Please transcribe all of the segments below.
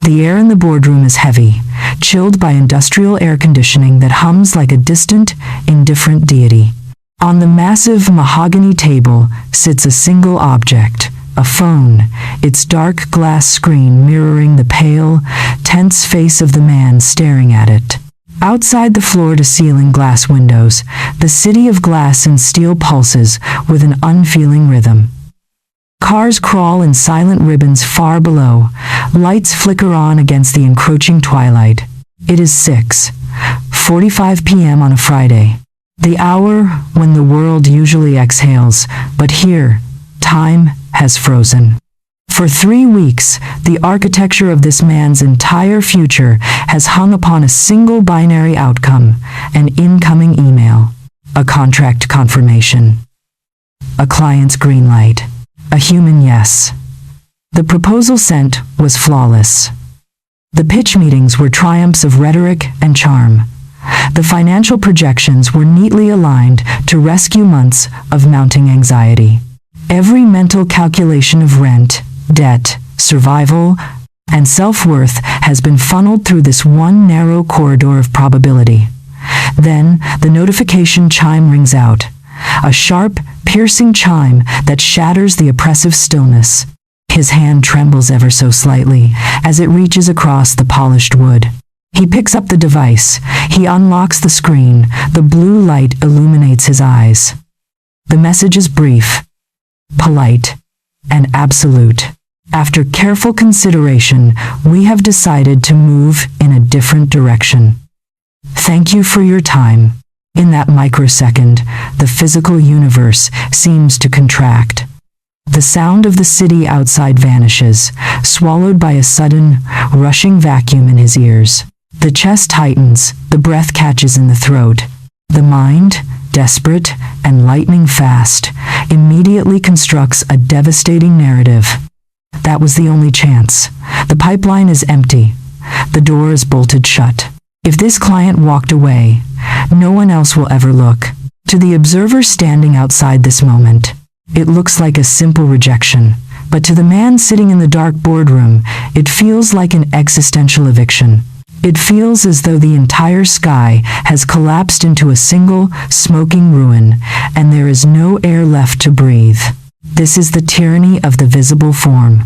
The air in the boardroom is heavy, chilled by industrial air conditioning that hums like a distant, indifferent deity. On the massive mahogany table sits a single object, a phone, its dark glass screen mirroring the pale, tense face of the man staring at it. Outside the floor-to-ceiling glass windows, the city of glass and steel pulses with an unfeeling rhythm. Cars crawl in silent ribbons far below, lights flicker on against the encroaching twilight. It is 6:45 p.m. on a Friday, the hour when the world usually exhales, but here, time has frozen. For 3 weeks, the architecture of this man's entire future has hung upon a single binary outcome, an incoming email, a contract confirmation, a client's green light, a human yes. The proposal sent was flawless. The pitch meetings were triumphs of rhetoric and charm. The financial projections were neatly aligned to rescue months of mounting anxiety. Every mental calculation of rent, debt, survival, and self-worth has been funneled through this one narrow corridor of probability. Then, the notification chime rings out, a sharp, piercing chime that shatters the oppressive stillness. His hand trembles ever so slightly as it reaches across the polished wood. He picks up the device. He unlocks the screen. The blue light illuminates his eyes. The message is brief, polite, and absolute. After careful consideration, we have decided to move in a different direction. Thank you for your time. In that microsecond, the physical universe seems to contract. The sound of the city outside vanishes, swallowed by a sudden, rushing vacuum in his ears. The chest tightens, the breath catches in the throat. The mind, desperate and lightning fast, immediately constructs a devastating narrative. That was the only chance. The pipeline is empty. The door is bolted shut. If this client walked away, no one else will ever look. To the observer standing outside this moment, it looks like a simple rejection. But to the man sitting in the dark boardroom, it feels like an existential eviction. It feels as though the entire sky has collapsed into a single, smoking ruin, and there is no air left to breathe. This is the tyranny of the visible form.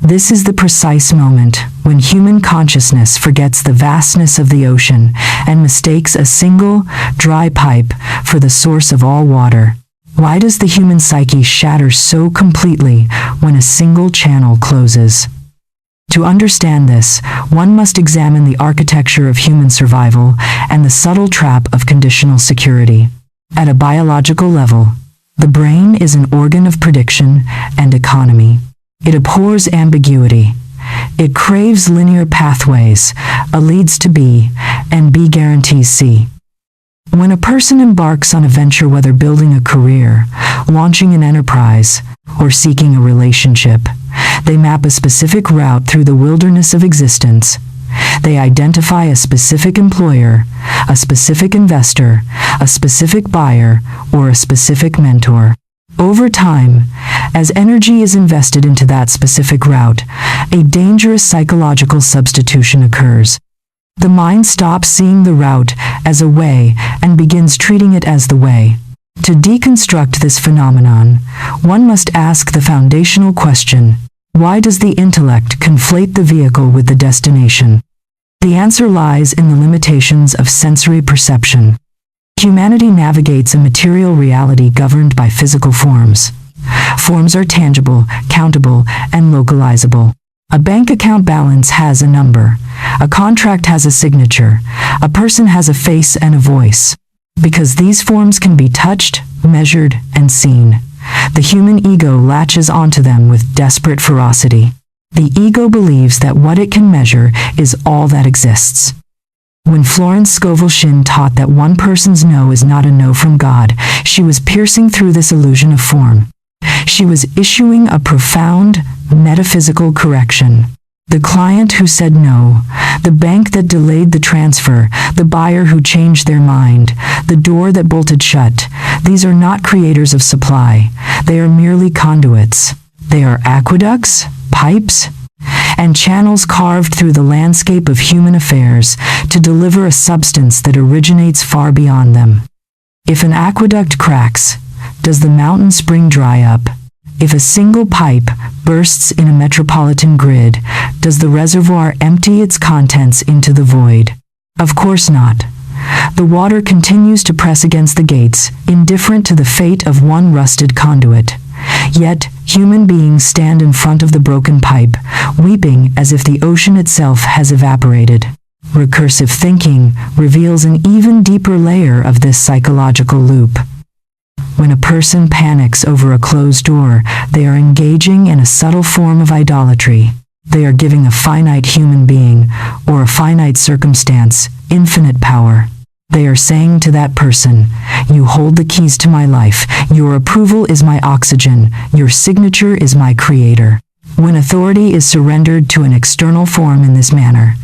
This is the precise moment when human consciousness forgets the vastness of the ocean and mistakes a single, dry pipe for the source of all water. Why does the human psyche shatter so completely when a single channel closes? To understand this, one must examine the architecture of human survival and the subtle trap of conditional security. At a biological level, the brain is an organ of prediction and economy. It abhors ambiguity. It craves linear pathways, A leads to B, and B guarantees C. When a person embarks on a venture, whether building a career, launching an enterprise, or seeking a relationship, they map a specific route through the wilderness of existence. They identify a specific employer, a specific investor, a specific buyer, or a specific mentor. Over time, as energy is invested into that specific route, a dangerous psychological substitution occurs. The mind stops seeing the route as a way and begins treating it as the way. To deconstruct this phenomenon, one must ask the foundational question: why does the intellect conflate the vehicle with the destination? The answer lies in the limitations of sensory perception. Humanity navigates a material reality governed by physical forms. Forms are tangible, countable, and localizable. A bank account balance has a number. A contract has a signature. A person has a face and a voice. Because these forms can be touched, measured, and seen, the human ego latches onto them with desperate ferocity. The ego believes that what it can measure is all that exists. When Florence Scovel Shinn taught that one person's no is not a no from God, she was piercing through this illusion of form. She was issuing a profound, metaphysical correction. The client who said no, the bank that delayed the transfer, the buyer who changed their mind, the door that bolted shut, these are not creators of supply. They are merely conduits. They are aqueducts, pipes, and channels carved through the landscape of human affairs to deliver a substance that originates far beyond them. If an aqueduct cracks, does the mountain spring dry up? If a single pipe bursts in a metropolitan grid, does the reservoir empty its contents into the void? Of course not. The water continues to press against the gates, indifferent to the fate of one rusted conduit. Yet, human beings stand in front of the broken pipe, weeping as if the ocean itself has evaporated. Recursive thinking reveals an even deeper layer of this psychological loop. When a person panics over a closed door, they are engaging in a subtle form of idolatry. They are giving a finite human being, or a finite circumstance, infinite power. They are saying to that person, "You hold the keys to my life, your approval is my oxygen, your signature is my creator." When authority is surrendered to an external form in this manner,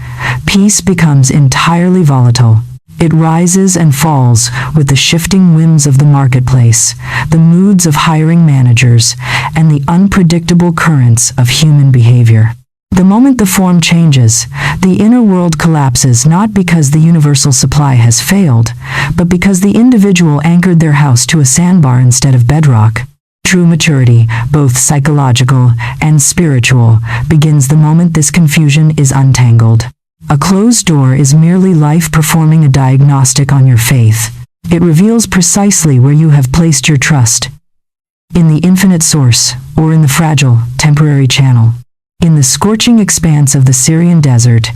peace becomes entirely volatile. It rises and falls with the shifting whims of the marketplace, the moods of hiring managers, and the unpredictable currents of human behavior. The moment the form changes, the inner world collapses not because the universal supply has failed, but because the individual anchored their house to a sandbar instead of bedrock. True maturity, both psychological and spiritual, begins the moment this confusion is untangled. A closed door is merely life performing a diagnostic on your faith. It reveals precisely where you have placed your trust. In the infinite source, or in the fragile, temporary channel. In the scorching expanse of the Syrian desert,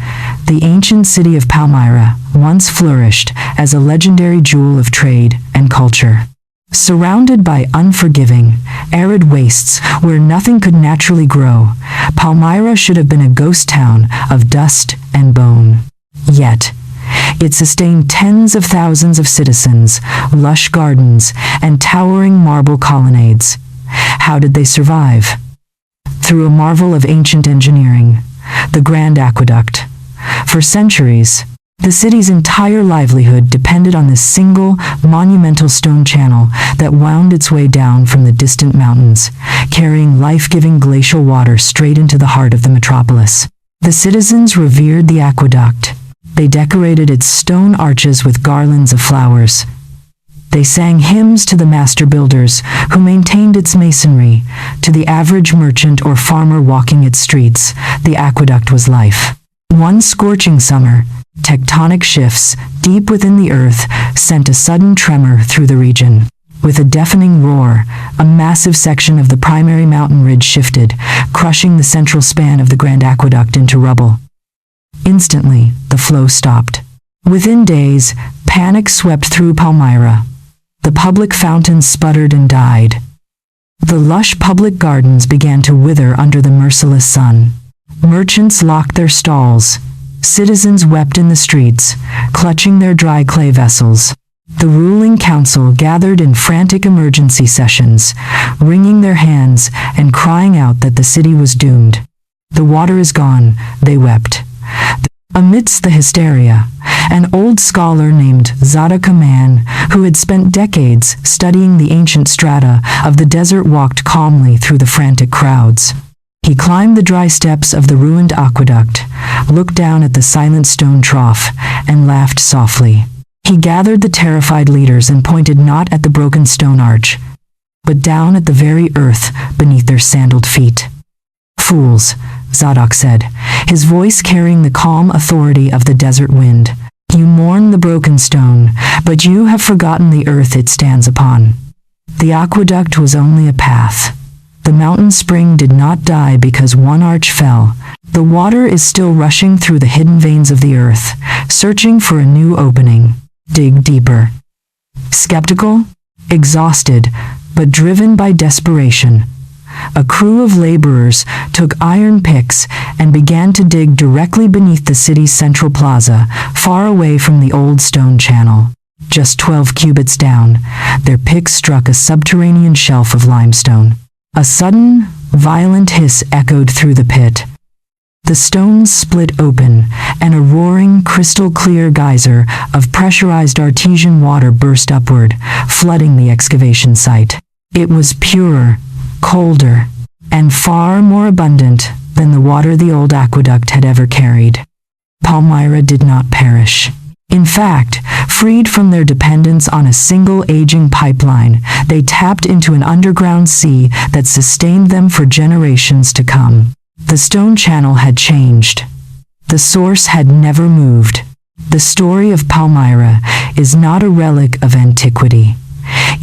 the ancient city of Palmyra once flourished as a legendary jewel of trade and culture. Surrounded by unforgiving, arid wastes where nothing could naturally grow, Palmyra should have been a ghost town of dust and bone. Yet, it sustained tens of thousands of citizens, lush gardens, and towering marble colonnades. How did they survive? Through a marvel of ancient engineering, the Grand Aqueduct. For centuries, the city's entire livelihood depended on this single, monumental stone channel that wound its way down from the distant mountains, carrying life-giving glacial water straight into the heart of the metropolis. The citizens revered the aqueduct. They decorated its stone arches with garlands of flowers. They sang hymns to the master builders who maintained its masonry. To the average merchant or farmer walking its streets, the aqueduct was life. One scorching summer, tectonic shifts deep within the earth sent a sudden tremor through the region. With a deafening roar, a massive section of the primary mountain ridge shifted, crushing the central span of the Grand Aqueduct into rubble. Instantly, the flow stopped. Within days, panic swept through Palmyra. The public fountains sputtered and died. The lush public gardens began to wither under the merciless sun. Merchants locked their stalls. Citizens wept in the streets, clutching their dry clay vessels. The ruling council gathered in frantic emergency sessions, wringing their hands and crying out that the city was doomed. "The water is gone," they wept. Amidst the hysteria, an old scholar named Zadok Man, who had spent decades studying the ancient strata of the desert, walked calmly through the frantic crowds. He climbed the dry steps of the ruined aqueduct, looked down at the silent stone trough, and laughed softly. He gathered the terrified leaders and pointed not at the broken stone arch, but down at the very earth beneath their sandaled feet. "Fools," Zadok said, his voice carrying the calm authority of the desert wind. "You mourn the broken stone, but you have forgotten the earth it stands upon. The aqueduct was only a path. The mountain spring did not die because one arch fell. The water is still rushing through the hidden veins of the earth, searching for a new opening. Dig deeper." Skeptical, exhausted, but driven by desperation, a crew of laborers took iron picks and began to dig directly beneath the city's central plaza, far away from the old stone channel. Just 12 cubits down, their picks struck a subterranean shelf of limestone. A sudden, violent hiss echoed through the pit. The stones split open, and a roaring, crystal-clear geyser of pressurized artesian water burst upward, flooding the excavation site. It was purer, colder, and far more abundant than the water the old aqueduct had ever carried. Palmyra did not perish. In fact, freed from their dependence on a single aging pipeline, they tapped into an underground sea that sustained them for generations to come. The stone channel had changed. The source had never moved. The story of Palmyra is not a relic of antiquity.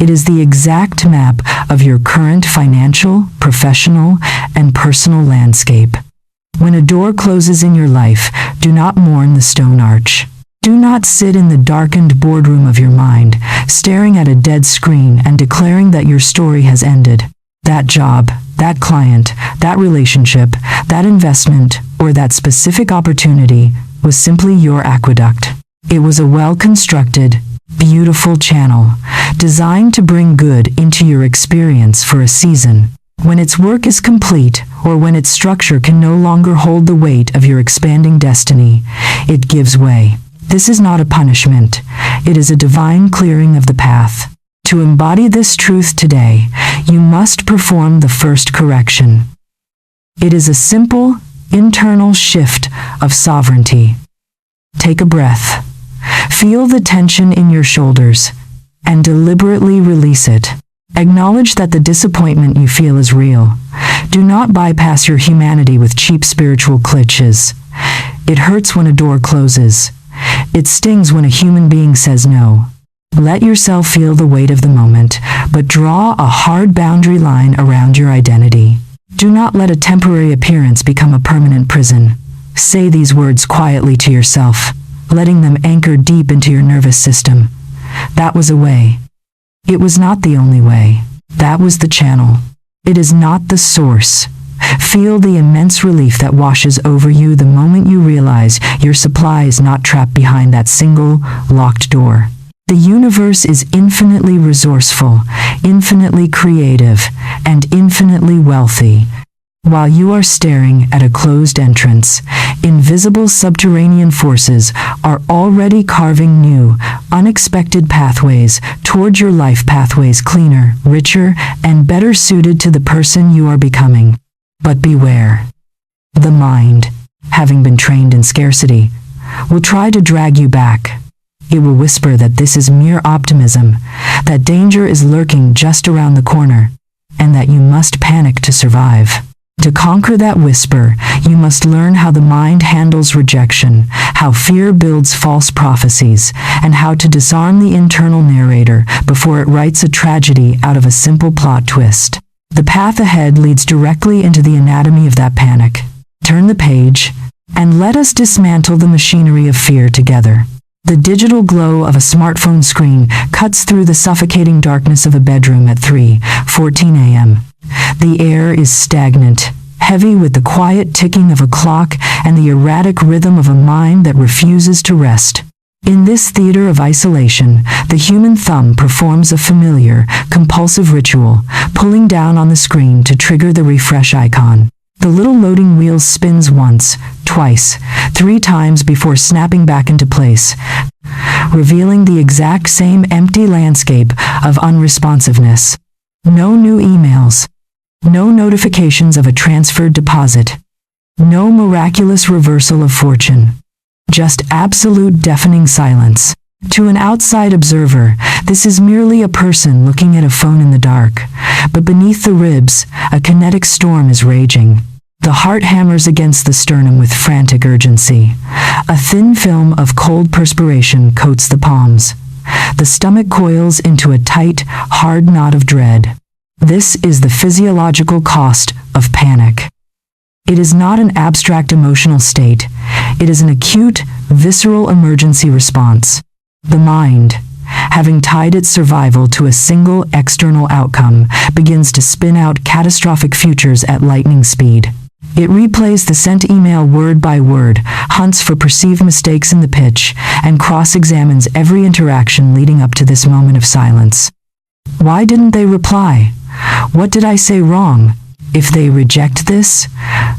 It is the exact map of your current financial, professional, and personal landscape. When a door closes in your life, do not mourn the stone arch. Do not sit in the darkened boardroom of your mind, staring at a dead screen and declaring that your story has ended. That job, that client, that relationship, that investment, or that specific opportunity was simply your aqueduct. It was a well-constructed, beautiful channel, designed to bring good into your experience for a season. When its work is complete, or when its structure can no longer hold the weight of your expanding destiny, it gives way. This is not a punishment. It is a divine clearing of the path. To embody this truth today, you must perform the first correction. It is a simple, internal shift of sovereignty. Take a breath. Feel the tension in your shoulders, and deliberately release it. Acknowledge that the disappointment you feel is real. Do not bypass your humanity with cheap spiritual cliches. It hurts when a door closes. It stings when a human being says no. Let yourself feel the weight of the moment, but draw a hard boundary line around your identity. Do not let a temporary appearance become a permanent prison. Say these words quietly to yourself, letting them anchor deep into your nervous system. That was a way. It was not the only way. That was the channel. It is not the source. Feel the immense relief that washes over you the moment you realize your supply is not trapped behind that single, locked door. The universe is infinitely resourceful, infinitely creative, and infinitely wealthy. While you are staring at a closed entrance, invisible subterranean forces are already carving new, unexpected pathways toward your life, pathways cleaner, richer, and better suited to the person you are becoming. But beware. The mind, having been trained in scarcity, will try to drag you back. It will whisper that this is mere optimism, that danger is lurking just around the corner, and that you must panic to survive. To conquer that whisper, you must learn how the mind handles rejection, how fear builds false prophecies, and how to disarm the internal narrator before it writes a tragedy out of a simple plot twist. The path ahead leads directly into the anatomy of that panic. Turn the page, and let us dismantle the machinery of fear together. The digital glow of a smartphone screen cuts through the suffocating darkness of a bedroom at 3:14 a.m. The air is stagnant, heavy with the quiet ticking of a clock and the erratic rhythm of a mind that refuses to rest. In this theater of isolation, the human thumb performs a familiar, compulsive ritual, pulling down on the screen to trigger the refresh icon. The little loading wheel spins once, twice, 3 times before snapping back into place, revealing the exact same empty landscape of unresponsiveness. No new emails. No notifications of a transferred deposit. No miraculous reversal of fortune. Just absolute deafening silence. To an outside observer, this is merely a person looking at a phone in the dark, but beneath the ribs, a kinetic storm is raging. The heart hammers against the sternum with frantic urgency. A thin film of cold perspiration coats the palms. The stomach coils into a tight, hard knot of dread. This is the physiological cost of panic. It is not an abstract emotional state. It is an acute, visceral emergency response. The mind, having tied its survival to a single external outcome, begins to spin out catastrophic futures at lightning speed. It replays the sent email word by word, hunts for perceived mistakes in the pitch, and cross-examines every interaction leading up to this moment of silence. Why didn't they reply? What did I say wrong? If they reject this,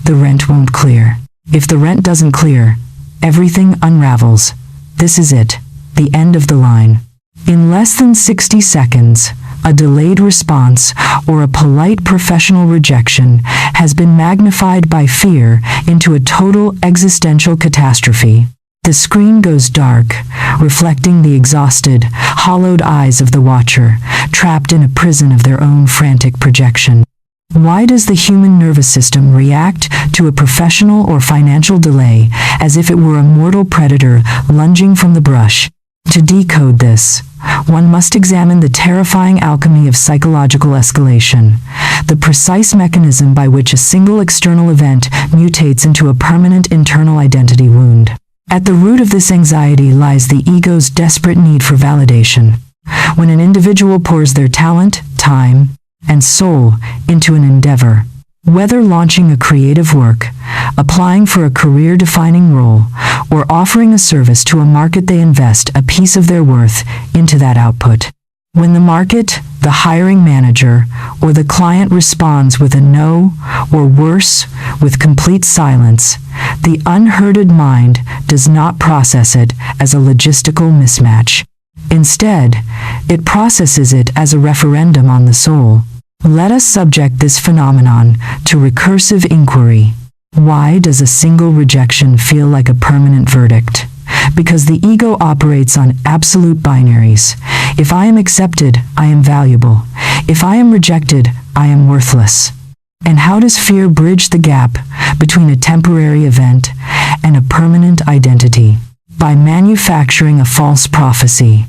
the rent won't clear. If the rent doesn't clear, everything unravels. This is it, the end of the line. In less than 60 seconds, a delayed response, or a polite professional rejection has been magnified by fear into a total existential catastrophe. The screen goes dark, reflecting the exhausted, hollowed eyes of the watcher, trapped in a prison of their own frantic projection. Why does the human nervous system react to a professional or financial delay as if it were a mortal predator lunging from the brush? To decode this, one must examine the terrifying alchemy of psychological escalation, the precise mechanism by which a single external event mutates into a permanent internal identity wound. At the root of this anxiety lies the ego's desperate need for validation. When an individual pours their talent, time, and soul into an endeavor, whether launching a creative work, applying for a career-defining role, or offering a service to a market, they invest a piece of their worth into that output. When the market, the hiring manager, or the client responds with a no, or worse, with complete silence, the unherded mind does not process it as a logistical mismatch. Instead, it processes it as a referendum on the soul. Let us subject this phenomenon to recursive inquiry. Why does a single rejection feel like a permanent verdict? Because the ego operates on absolute binaries. If I am accepted, I am valuable. If I am rejected, I am worthless. And how does fear bridge the gap between a temporary event and a permanent identity? By manufacturing a false prophecy.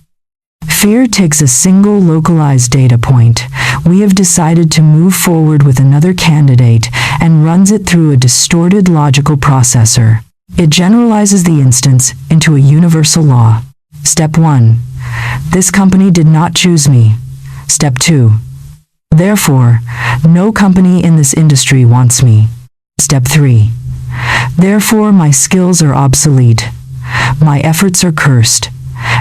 Fear takes a single localized data point. We have decided to move forward with another candidate and runs it through a distorted logical processor. It generalizes the instance into a universal law. Step 1. This company did not choose me. Step 2. Therefore, no company in this industry wants me. Step 3. Therefore, my skills are obsolete. My efforts are cursed,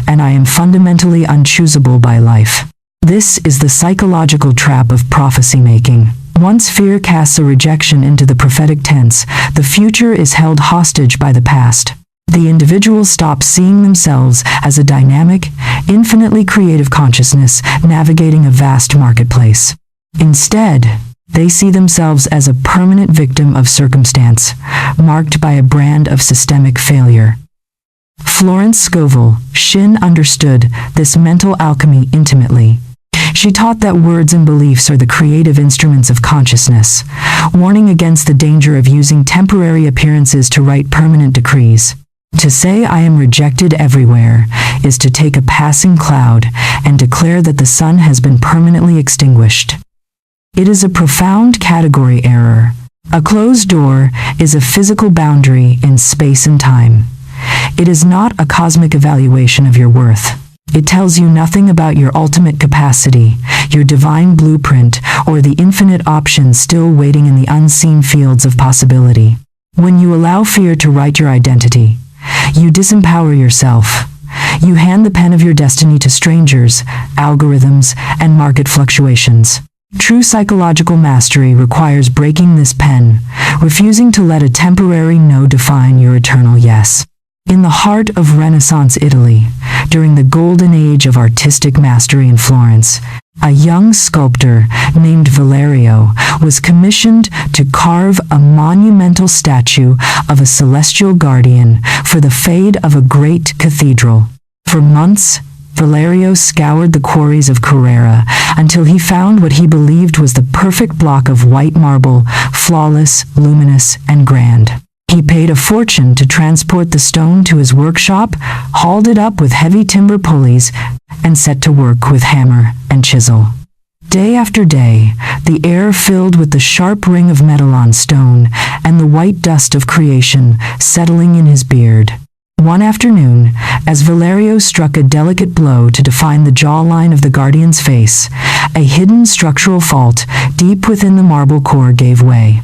and I am fundamentally unchoosable by life. This is the psychological trap of prophecy making. Once fear casts a rejection into the prophetic tense, the future is held hostage by the past. The individual stops seeing themselves as a dynamic, infinitely creative consciousness navigating a vast marketplace. Instead, they see themselves as a permanent victim of circumstance, marked by a brand of systemic failure. Florence Scovel Shinn understood this mental alchemy intimately. She taught that words and beliefs are the creative instruments of consciousness, warning against the danger of using temporary appearances to write permanent decrees. To say I am rejected everywhere is to take a passing cloud and declare that the sun has been permanently extinguished. It is a profound category error. A closed door is a physical boundary in space and time. It is not a cosmic evaluation of your worth. It tells you nothing about your ultimate capacity, your divine blueprint, or the infinite options still waiting in the unseen fields of possibility. When you allow fear to write your identity, you disempower yourself. You hand the pen of your destiny to strangers, algorithms, and market fluctuations. True psychological mastery requires breaking this pen, refusing to let a temporary no define your eternal yes. In the heart of Renaissance Italy, during the golden age of artistic mastery in Florence, a young sculptor named Valerio was commissioned to carve a monumental statue of a celestial guardian for the fade of a great cathedral. For months, Valerio scoured the quarries of Carrara until he found what he believed was the perfect block of white marble, flawless, luminous, and grand. He paid a fortune to transport the stone to his workshop, hauled it up with heavy timber pulleys, and set to work with hammer and chisel. Day after day, the air filled with the sharp ring of metal on stone and the white dust of creation settling in his beard. One afternoon, as Valerio struck a delicate blow to define the jawline of the guardian's face, a hidden structural fault deep within the marble core gave way.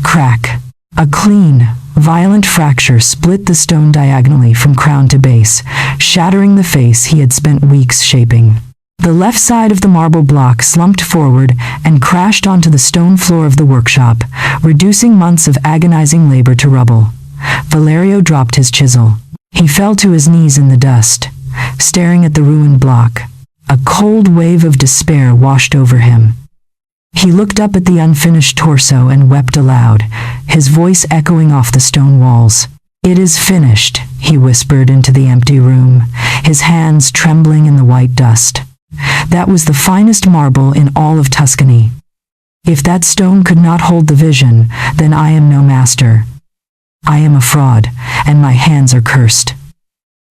Crack! A clean, violent fracture split the stone diagonally from crown to base, shattering the face he had spent weeks shaping. The left side of the marble block slumped forward and crashed onto the stone floor of the workshop, reducing months of agonizing labor to rubble. Valerio dropped his chisel. He fell to his knees in the dust, staring at the ruined block. A cold wave of despair washed over him. He looked up at the unfinished torso and wept aloud, his voice echoing off the stone walls. "It is finished," he whispered into the empty room, his hands trembling in the white dust. "That was the finest marble in all of Tuscany. If that stone could not hold the vision, then I am no master. I am a fraud, and my hands are cursed.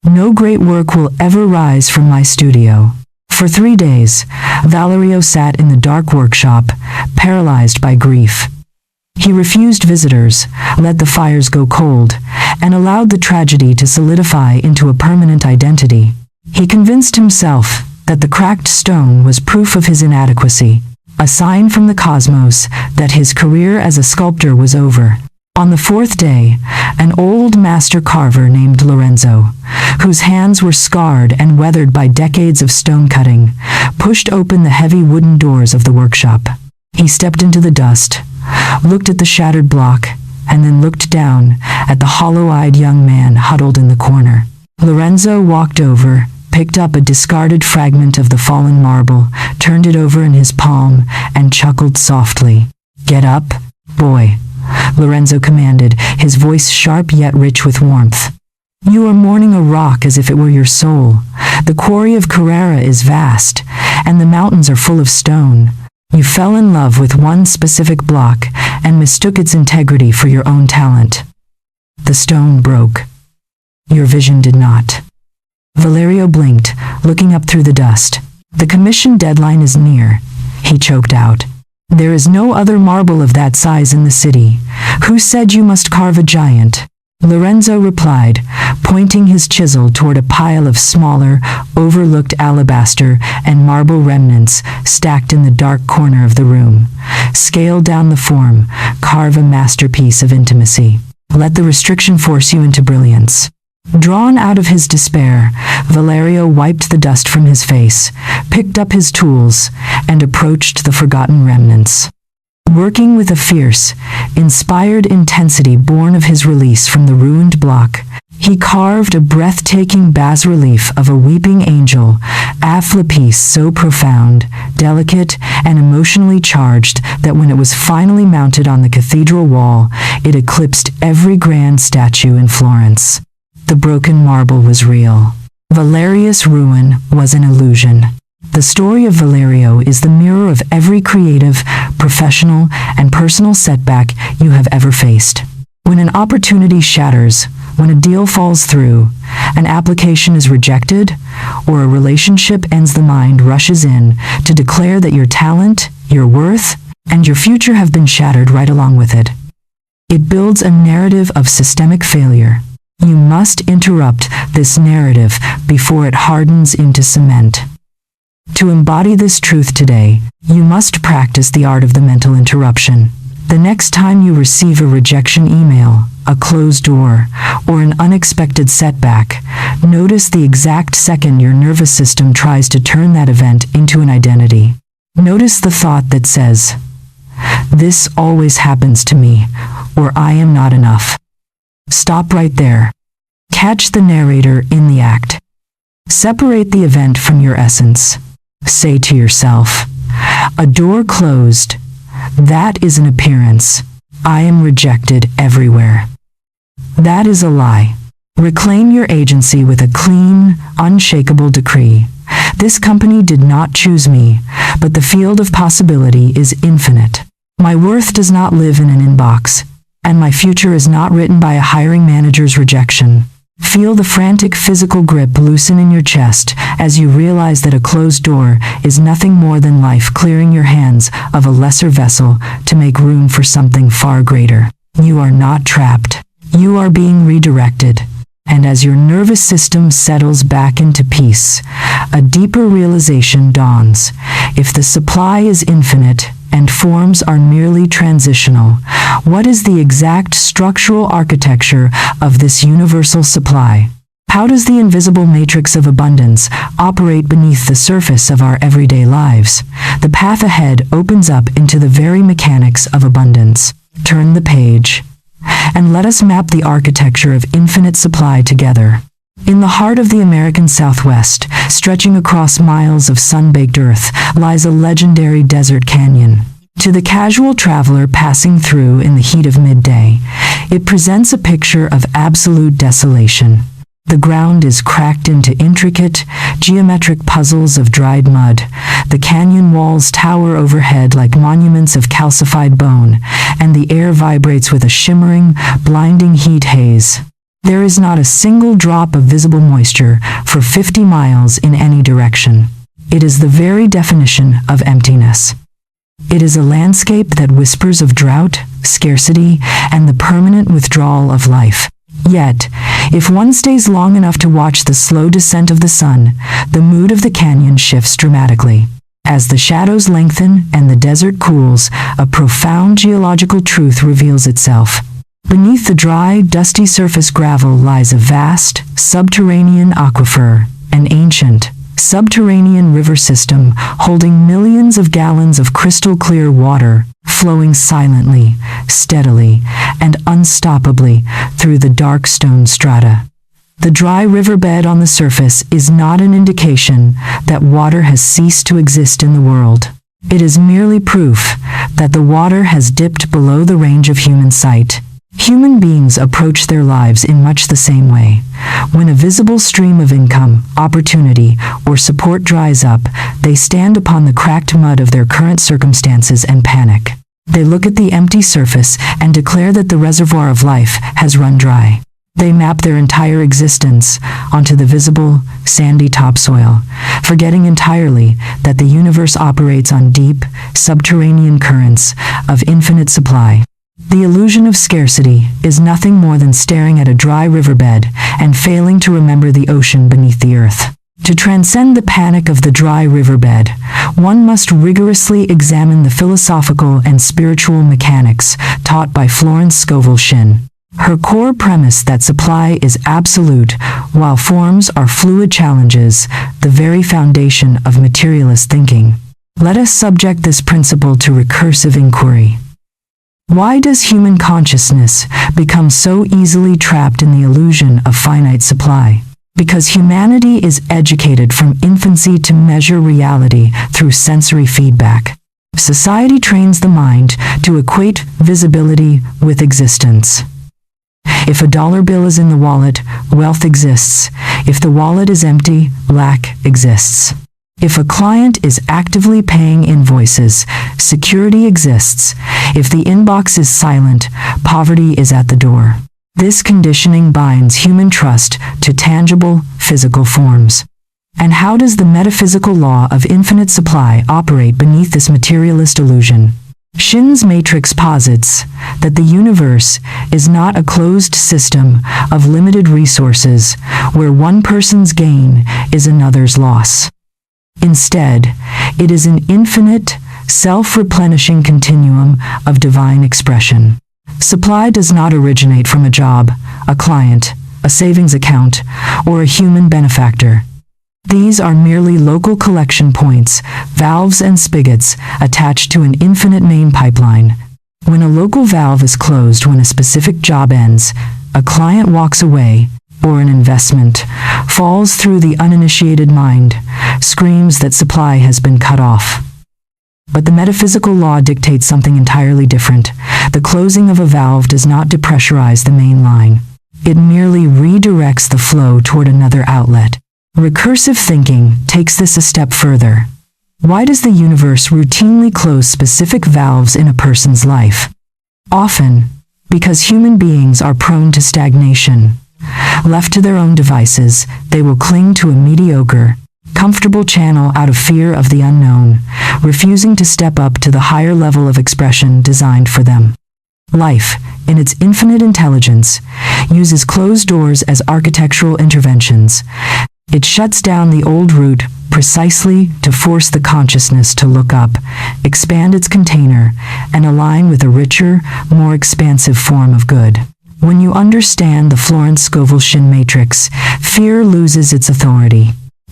No great work will ever rise from my studio." For 3 days, Valerio sat in the dark workshop, paralyzed by grief. He refused visitors, let the fires go cold, and allowed the tragedy to solidify into a permanent identity. He convinced himself that the cracked stone was proof of his inadequacy, a sign from the cosmos that his career as a sculptor was over. On the 4th day, an old master carver named Lorenzo, whose hands were scarred and weathered by decades of stone cutting, pushed open the heavy wooden doors of the workshop. He stepped into the dust, looked at the shattered block, and then looked down at the hollow-eyed young man huddled in the corner. Lorenzo walked over, picked up a discarded fragment of the fallen marble, turned it over in his palm, and chuckled softly. "Get up, boy," Lorenzo commanded, his voice sharp yet rich with warmth. "You are mourning a rock as if it were your soul. The quarry of Carrara is vast, and the mountains are full of stone. You fell in love with one specific block and mistook its integrity for your own talent. The stone broke. Your vision did not." Valerio blinked, looking up through the dust. "The commission deadline is near," he choked out. "There is no other marble of that size in the city. Who said you must carve a giant?" Lorenzo replied, pointing his chisel toward a pile of smaller, overlooked alabaster and marble remnants stacked in the dark corner of the room. "Scale down the form, carve a masterpiece of intimacy. Let the restriction force you into brilliance." Drawn out of his despair, Valerio wiped the dust from his face, picked up his tools, and approached the forgotten remnants. Working with a fierce, inspired intensity born of his release from the ruined block, he carved a breathtaking bas-relief of a weeping angel, a piece so profound, delicate, and emotionally charged that when it was finally mounted on the cathedral wall, it eclipsed every grand statue in Florence. The broken marble was real. Valerius' ruin was an illusion. The story of Valerio is the mirror of every creative, professional, and personal setback you have ever faced. When an opportunity shatters, when a deal falls through, an application is rejected, or a relationship ends, the mind rushes in to declare that your talent, your worth, and your future have been shattered right along with it. It builds a narrative of systemic failure. You must interrupt this narrative before it hardens into cement. To embody this truth today, you must practice the art of the mental interruption. The next time you receive a rejection email, a closed door, or an unexpected setback, notice the exact second your nervous system tries to turn that event into an identity. Notice the thought that says, "This always happens to me," or "I am not enough." Stop right there. Catch the narrator in the act. Separate the event from your essence. Say to yourself, "A door closed. That is an appearance. I am rejected everywhere." That is a lie. Reclaim your agency with a clean, unshakable decree. This company did not choose me, but the field of possibility is infinite. My worth does not live in an inbox, and my future is not written by a hiring manager's rejection. Feel the frantic physical grip loosen in your chest as you realize that a closed door is nothing more than life clearing your hands of a lesser vessel to make room for something far greater. You are not trapped. You are being redirected. And as your nervous system settles back into peace, a deeper realization dawns. If the supply is infinite and forms are merely transitional, what is the exact structural architecture of this universal supply? How does the invisible matrix of abundance operate beneath the surface of our everyday lives? The path ahead opens up into the very mechanics of abundance. Turn the page, and let us map the architecture of infinite supply together. In the heart of the American Southwest, stretching across miles of sun-baked earth, lies a legendary desert canyon. To the casual traveler passing through in the heat of midday, it presents a picture of absolute desolation. The ground is cracked into intricate, geometric puzzles of dried mud. The canyon walls tower overhead like monuments of calcified bone, and the air vibrates with a shimmering, blinding heat haze. There is not a single drop of visible moisture for 50 miles in any direction. It is the very definition of emptiness. It is a landscape that whispers of drought, scarcity, and the permanent withdrawal of life. Yet, if one stays long enough to watch the slow descent of the sun, the mood of the canyon shifts dramatically. As the shadows lengthen and the desert cools, a profound geological truth reveals itself. Beneath the dry, dusty surface gravel lies a vast, subterranean aquifer, an ancient, subterranean river system holding millions of gallons of crystal-clear water, flowing silently, steadily, and unstoppably through the dark stone strata. The dry riverbed on the surface is not an indication that water has ceased to exist in the world. It is merely proof that the water has dipped below the range of human sight. Human beings approach their lives in much the same way. When a visible stream of income, opportunity, or support dries up, they stand upon the cracked mud of their current circumstances and panic. They look at the empty surface and declare that the reservoir of life has run dry. They map their entire existence onto the visible, sandy topsoil, forgetting entirely that the universe operates on deep, subterranean currents of infinite supply. The illusion of scarcity is nothing more than staring at a dry riverbed and failing to remember the ocean beneath the earth. To transcend the panic of the dry riverbed, one must rigorously examine the philosophical and spiritual mechanics taught by Florence Scovel Shinn. Her core premise that supply is absolute, while forms are fluid, challenges the very foundation of materialist thinking. Let us subject this principle to recursive inquiry. Why does human consciousness become so easily trapped in the illusion of finite supply? Because humanity is educated from infancy to measure reality through sensory feedback. Society trains the mind to equate visibility with existence. If a dollar bill is in the wallet, wealth exists. If the wallet is empty, lack exists. If a client is actively paying invoices, security exists. If the inbox is silent, poverty is at the door. This conditioning binds human trust to tangible, physical forms. And how does the metaphysical law of infinite supply operate beneath this materialist illusion? Shinn's matrix posits that the universe is not a closed system of limited resources where one person's gain is another's loss. Instead, it is an infinite, self-replenishing continuum of divine expression. Supply does not originate from a job, a client, a savings account, or a human benefactor. These are merely local collection points, valves and spigots attached to an infinite main pipeline. When a local valve is closed when a specific job ends, a client walks away, or an investment falls through the uninitiated mind, screams that supply has been cut off. But the metaphysical law dictates something entirely different. The closing of a valve does not depressurize the main line. It merely redirects the flow toward another outlet. Recursive thinking takes this a step further. Why does the universe routinely close specific valves in a person's life? Often, because human beings are prone to stagnation. Left to their own devices, they will cling to a mediocre, comfortable channel out of fear of the unknown, refusing to step up to the higher level of expression designed for them. Life, in its infinite intelligence, uses closed doors as architectural interventions. It shuts down the old route precisely to force the consciousness to look up, expand its container, and align with a richer, more expansive form of good. When you understand the Florence Scovel Shinn matrix, fear loses its authority.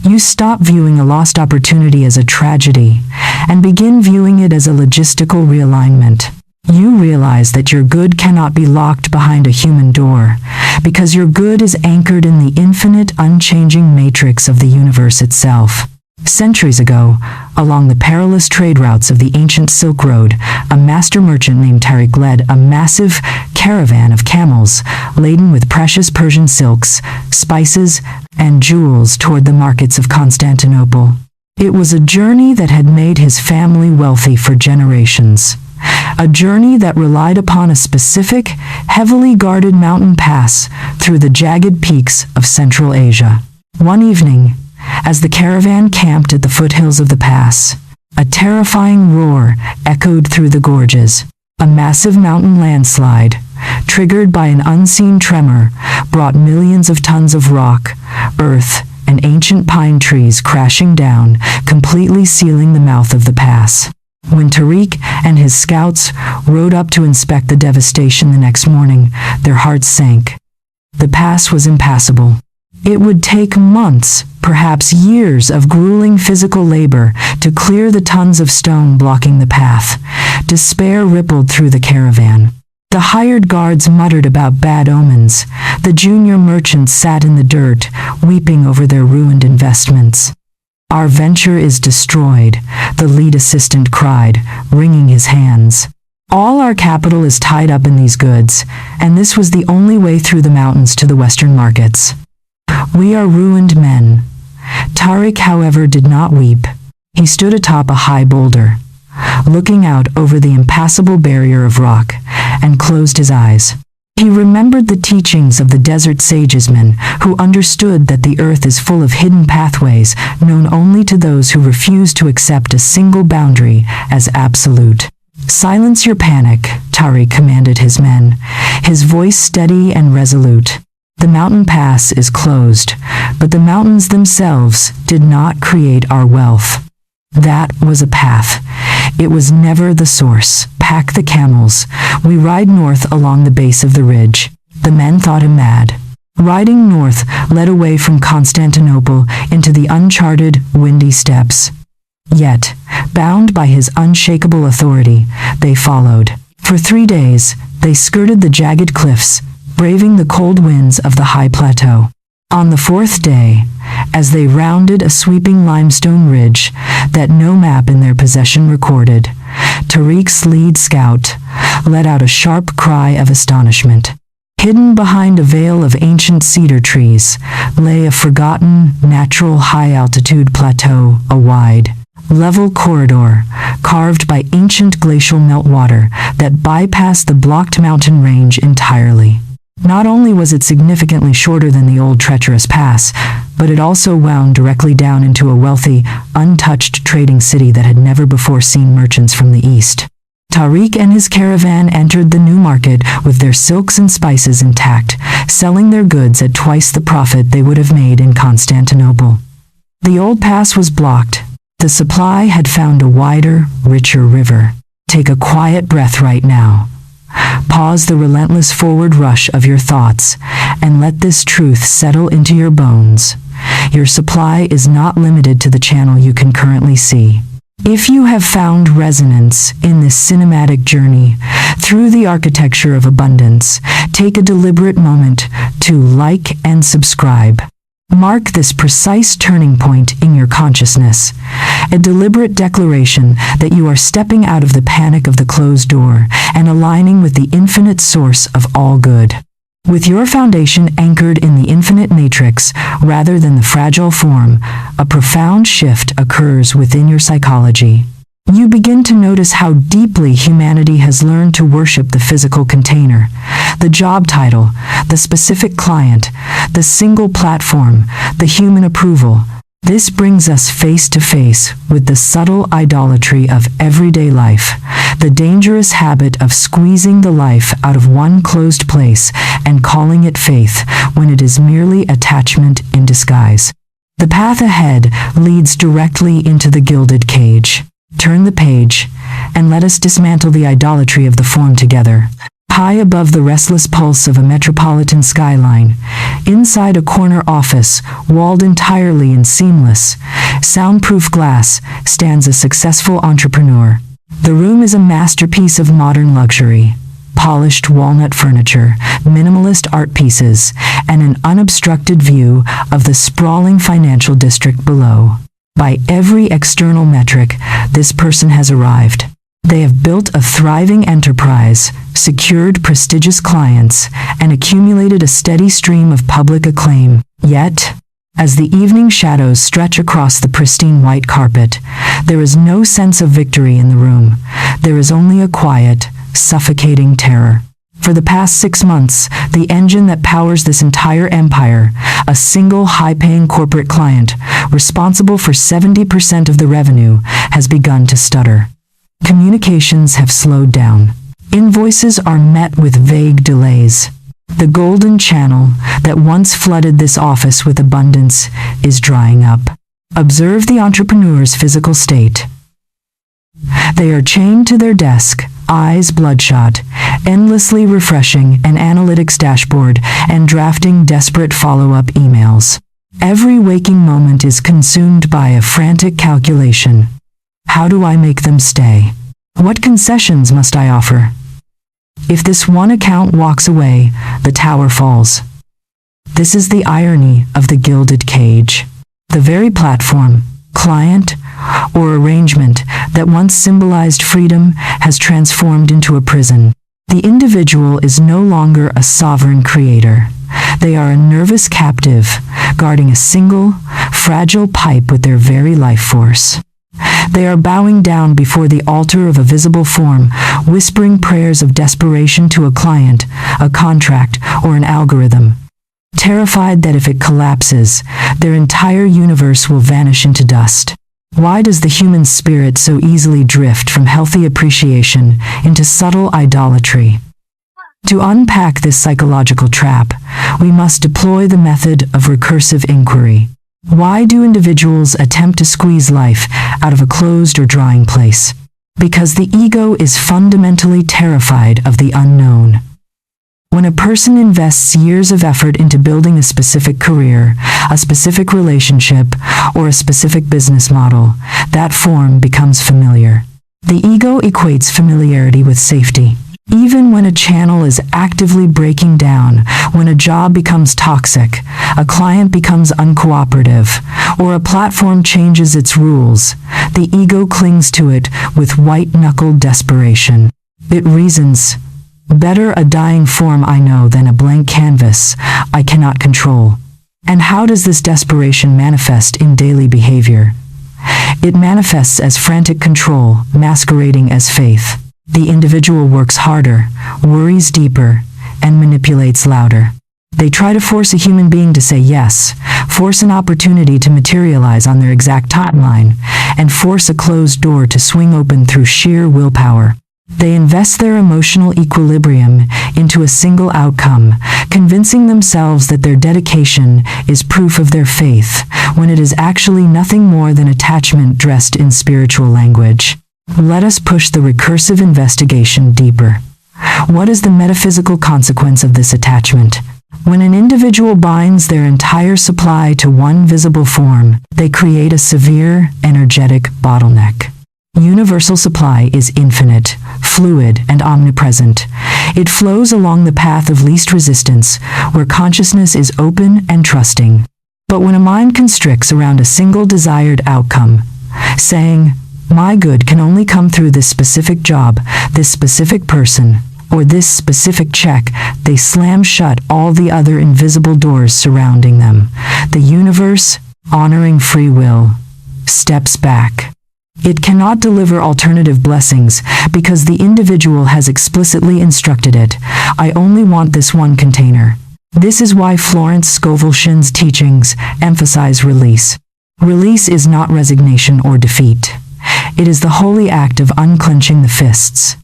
You stop viewing a lost opportunity as a tragedy and begin viewing it as a logistical realignment. You realize that your good cannot be locked behind a human door, because your good is anchored in the infinite, unchanging matrix of the universe itself. Centuries ago, along the perilous trade routes of the ancient Silk Road, a master merchant named Tariq led a massive caravan of camels laden with precious Persian silks, spices, and jewels toward the markets of Constantinople. It was a journey that had made his family wealthy for generations. A journey that relied upon a specific, heavily guarded mountain pass through the jagged peaks of Central Asia. One evening, as the caravan camped at the foothills of the pass, a terrifying roar echoed through the gorges. A massive mountain landslide, triggered by an unseen tremor, brought millions of tons of rock, earth, and ancient pine trees crashing down, completely sealing the mouth of the pass. When Tariq and his scouts rode up to inspect the devastation the next morning, their hearts sank. The pass was impassable. It would take months, perhaps years of grueling physical labor to clear the tons of stone blocking the path. Despair rippled through the caravan. The hired guards muttered about bad omens. The junior merchants sat in the dirt, weeping over their ruined investments. "Our venture is destroyed," the lead assistant cried, wringing his hands. "All our capital is tied up in these goods, and this was the only way through the mountains to the western markets. We are ruined men." Tariq, however, did not weep. He stood atop a high boulder, looking out over the impassable barrier of rock, and closed his eyes. He remembered the teachings of the desert sagesmen, who understood that the earth is full of hidden pathways known only to those who refuse to accept a single boundary as absolute. "Silence your panic," Tariq commanded his men, his voice steady and resolute. "The mountain pass is closed, but the mountains themselves did not create our wealth. That was a path. It was never the source. Pack the camels. We ride north along the base of the ridge." The men thought him mad. Riding north led away from Constantinople into the uncharted, windy steppes. Yet, bound by his unshakable authority, they followed. For 3 days, they skirted the jagged cliffs, braving the cold winds of the high plateau. On the 4th day, as they rounded a sweeping limestone ridge that no map in their possession recorded, Tariq's lead scout let out a sharp cry of astonishment. Hidden behind a veil of ancient cedar trees lay a forgotten, natural high-altitude plateau, a wide, level corridor carved by ancient glacial meltwater that bypassed the blocked mountain range entirely. Not only was it significantly shorter than the old treacherous pass, but it also wound directly down into a wealthy, untouched trading city that had never before seen merchants from the east. Tariq and his caravan entered the new market with their silks and spices intact, selling their goods at twice the profit they would have made in Constantinople. The old pass was blocked. The supply had found a wider, richer river. Take a quiet breath right now. Pause the relentless forward rush of your thoughts, and let this truth settle into your bones. Your supply is not limited to the channel you can currently see. If you have found resonance in this cinematic journey through the architecture of abundance, take a deliberate moment to like and subscribe. Mark this precise turning point in your consciousness, a deliberate declaration that you are stepping out of the panic of the closed door and aligning with the infinite source of all good. With your foundation anchored in the infinite matrix rather than the fragile form, a profound shift occurs within your psychology. You begin to notice how deeply humanity has learned to worship the physical container, the job title, the specific client, the single platform, the human approval. This brings us face to face with the subtle idolatry of everyday life, the dangerous habit of squeezing the life out of one closed place and calling it faith when it is merely attachment in disguise. The path ahead leads directly into the gilded cage. Turn the page, and let us dismantle the idolatry of the form together. High above the restless pulse of a metropolitan skyline, inside a corner office, walled entirely in seamless, soundproof glass, stands a successful entrepreneur. The room is a masterpiece of modern luxury. Polished walnut furniture, minimalist art pieces, and an unobstructed view of the sprawling financial district below. By every external metric, this person has arrived. They have built a thriving enterprise, secured prestigious clients, and accumulated a steady stream of public acclaim. Yet, as the evening shadows stretch across the pristine white carpet, there is no sense of victory in the room. There is only a quiet, suffocating terror. For the past 6 months, the engine that powers this entire empire, a single high-paying corporate client, responsible for 70% of the revenue, has begun to stutter. Communications have slowed down. Invoices are met with vague delays. The golden channel that once flooded this office with abundance is drying up. Observe the entrepreneur's physical state. They are chained to their desk, eyes bloodshot, endlessly refreshing an analytics dashboard and drafting desperate follow-up emails. Every waking moment is consumed by a frantic calculation. How do I make them stay? What concessions must I offer? If this one account walks away, the tower falls. This is the irony of the gilded cage. The very platform, client, or arrangement that once symbolized freedom has transformed into a prison. The individual is no longer a sovereign creator. They are a nervous captive, guarding a single, fragile pipe with their very life force. They are bowing down before the altar of a visible form, whispering prayers of desperation to a client, a contract, or an algorithm. Terrified that if it collapses, their entire universe will vanish into dust. Why does the human spirit so easily drift from healthy appreciation into subtle idolatry? To unpack this psychological trap, we must deploy the method of recursive inquiry. Why do individuals attempt to squeeze life out of a closed or drying place? Because the ego is fundamentally terrified of the unknown. When a person invests years of effort into building a specific career, a specific relationship, or a specific business model, that form becomes familiar. The ego equates familiarity with safety. Even when a channel is actively breaking down, when a job becomes toxic, a client becomes uncooperative, or a platform changes its rules, the ego clings to it with white-knuckled desperation. It reasons, "Better a dying form I know than a blank canvas I cannot control." And how does this desperation manifest in daily behavior? It manifests as frantic control, masquerading as faith. The individual works harder, worries deeper, and manipulates louder. They try to force a human being to say yes, force an opportunity to materialize on their exact timeline, and force a closed door to swing open through sheer willpower. They invest their emotional equilibrium into a single outcome, convincing themselves that their dedication is proof of their faith, when it is actually nothing more than attachment dressed in spiritual language. Let us push the recursive investigation deeper. What is the metaphysical consequence of this attachment? When an individual binds their entire supply to one visible form, they create a severe, energetic bottleneck. Universal supply is infinite, fluid, and omnipresent. It flows along the path of least resistance, where consciousness is open and trusting. But when a mind constricts around a single desired outcome, saying, "My good can only come through this specific job, this specific person, or this specific check," they slam shut all the other invisible doors surrounding them. The universe, honoring free will, steps back. It cannot deliver alternative blessings because the individual has explicitly instructed it, "I only want this one container." This is why Florence Scovel Shinn's teachings emphasize release. Release is not resignation or defeat. It is the holy act of unclenching the fists.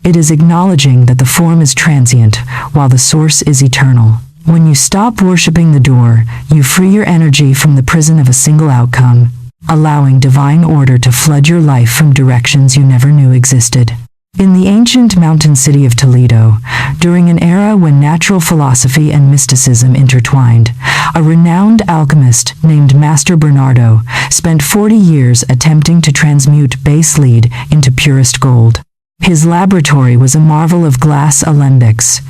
It is acknowledging that the form is transient while the source is eternal. When you stop worshiping the door, you free your energy from the prison of a single outcome, allowing divine order to flood your life from directions you never knew existed. In the ancient mountain city of Toledo, during an era when natural philosophy and mysticism intertwined, a renowned alchemist named Master Bernardo spent 40 years attempting to transmute base lead into purest gold. His laboratory was a marvel of glass alembics,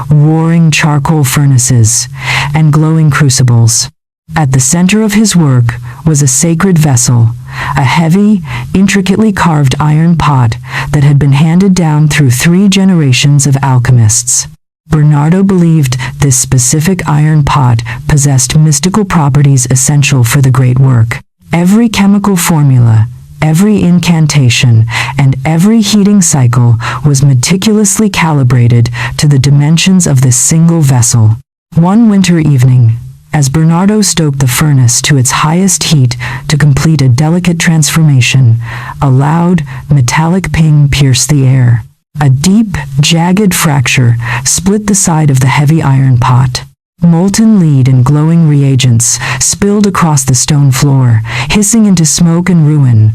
roaring charcoal furnaces, and glowing crucibles. At the center of his work was a sacred vessel, a heavy, intricately carved iron pot that had been handed down through 3 generations of alchemists. Bernardo believed this specific iron pot possessed mystical properties essential for the great work. Every chemical formula, every incantation, and every heating cycle was meticulously calibrated to the dimensions of this single vessel. One winter evening, as Bernardo stoked the furnace to its highest heat to complete a delicate transformation, a loud, metallic ping pierced the air. A deep, jagged fracture split the side of the heavy iron pot. Molten lead and glowing reagents spilled across the stone floor, hissing into smoke and ruin.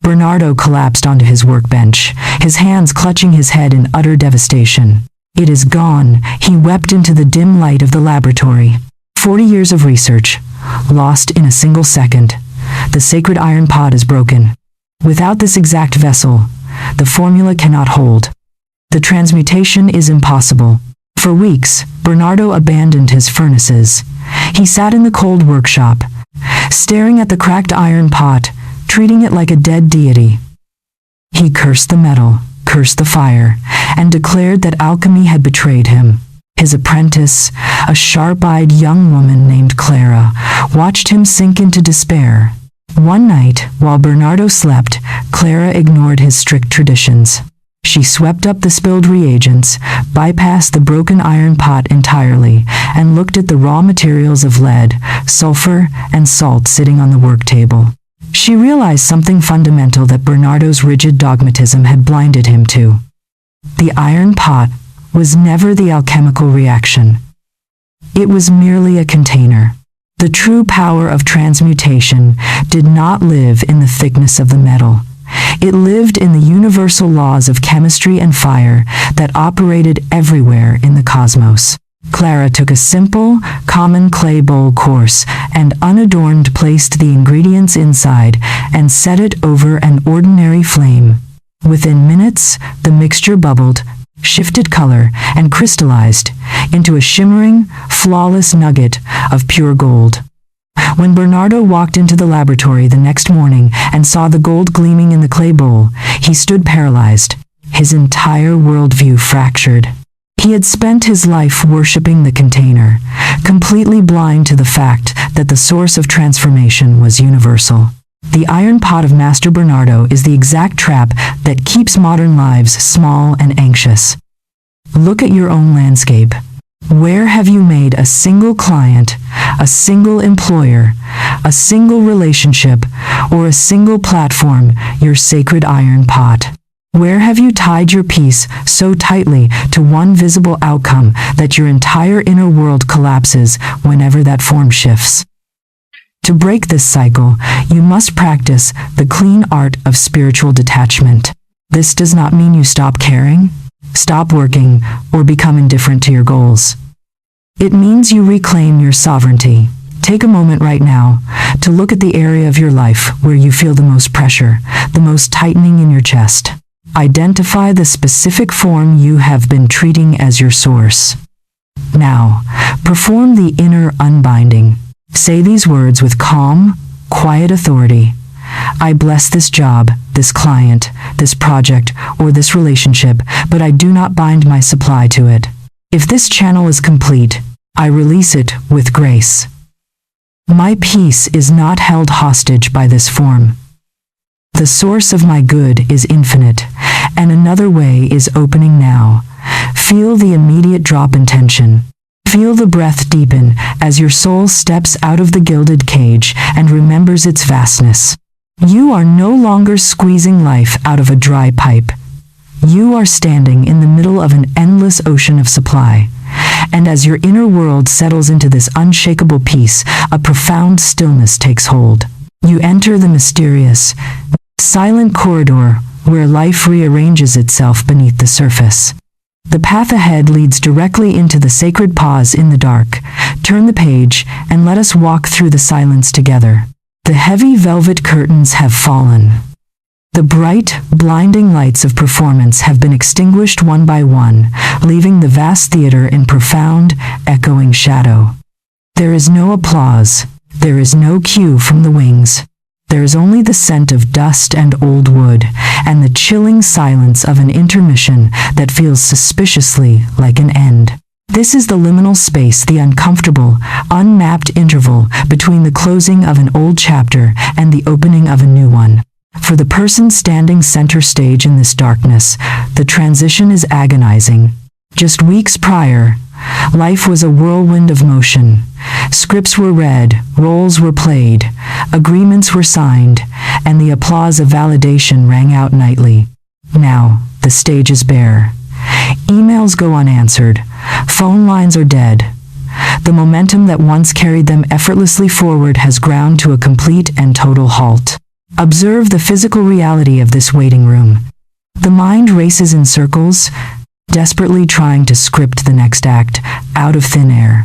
Bernardo collapsed onto his workbench, his hands clutching his head in utter devastation. "It is gone," he wept into the dim light of the laboratory. 40 years of research, lost in a single second. The sacred iron pot is broken. Without this exact vessel, the formula cannot hold. The transmutation is impossible. For weeks, Bernardo abandoned his furnaces. He sat in the cold workshop, staring at the cracked iron pot, treating it like a dead deity. He cursed the metal, cursed the fire, and declared that alchemy had betrayed him. His apprentice, a sharp-eyed young woman named Clara, watched him sink into despair. One night, while Bernardo slept, Clara ignored his strict traditions. She swept up the spilled reagents, bypassed the broken iron pot entirely, and looked at the raw materials of lead, sulfur, and salt sitting on the work table. She realized something fundamental that Bernardo's rigid dogmatism had blinded him to. The iron pot was never the alchemical reaction. It was merely a container. The true power of transmutation did not live in the thickness of the metal. It lived in the universal laws of chemistry and fire that operated everywhere in the cosmos. Clara took a simple, common clay bowl course and unadorned placed the ingredients inside and set it over an ordinary flame. Within minutes, the mixture bubbled, shifted color, and crystallized into a shimmering, flawless nugget of pure gold. When Bernardo walked into the laboratory the next morning and saw the gold gleaming in the clay bowl, he stood paralyzed, his entire worldview fractured. He had spent his life worshipping the container, completely blind to the fact that the source of transformation was universal. The iron pot of Master Bernardo is the exact trap that keeps modern lives small and anxious. Look at your own landscape. Where have you made a single client, a single employer, a single relationship, or a single platform your sacred iron pot? Where have you tied your piece so tightly to one visible outcome that your entire inner world collapses whenever that form shifts? To break this cycle, you must practice the clean art of spiritual detachment. This does not mean you stop caring, stop working, or become indifferent to your goals. It means you reclaim your sovereignty. Take a moment right now to look at the area of your life where you feel the most pressure, the most tightening in your chest. Identify the specific form you have been treating as your source. Now, perform the inner unbinding. Say these words with calm, quiet authority. I bless this job, this client, this project, or this relationship, but I do not bind my supply to it. If this channel is complete, I release it with grace. My peace is not held hostage by this form. The source of my good is infinite, and another way is opening now. Feel the immediate drop in tension. Feel the breath deepen as your soul steps out of the gilded cage and remembers its vastness. You are no longer squeezing life out of a dry pipe. You are standing in the middle of an endless ocean of supply. And as your inner world settles into this unshakable peace, a profound stillness takes hold. You enter the mysterious, silent corridor where life rearranges itself beneath the surface. The path ahead leads directly into the sacred pause in the dark. Turn the page and let us walk through the silence together. The heavy velvet curtains have fallen. The bright, blinding lights of performance have been extinguished one by one, leaving the vast theater in profound, echoing shadow. There is no applause. There is no cue from the wings. There is only the scent of dust and old wood, and the chilling silence of an intermission that feels suspiciously like an end. This is the liminal space, the uncomfortable, unmapped interval between the closing of an old chapter and the opening of a new one. For the person standing center stage in this darkness, the transition is agonizing. Just weeks prior, life was a whirlwind of motion. Scripts were read, roles were played, agreements were signed, and the applause of validation rang out nightly. Now, the stage is bare. Emails go unanswered. Phone lines are dead. The momentum that once carried them effortlessly forward has ground to a complete and total halt. Observe the physical reality of this waiting room. The mind races in circles, desperately trying to script the next act out of thin air.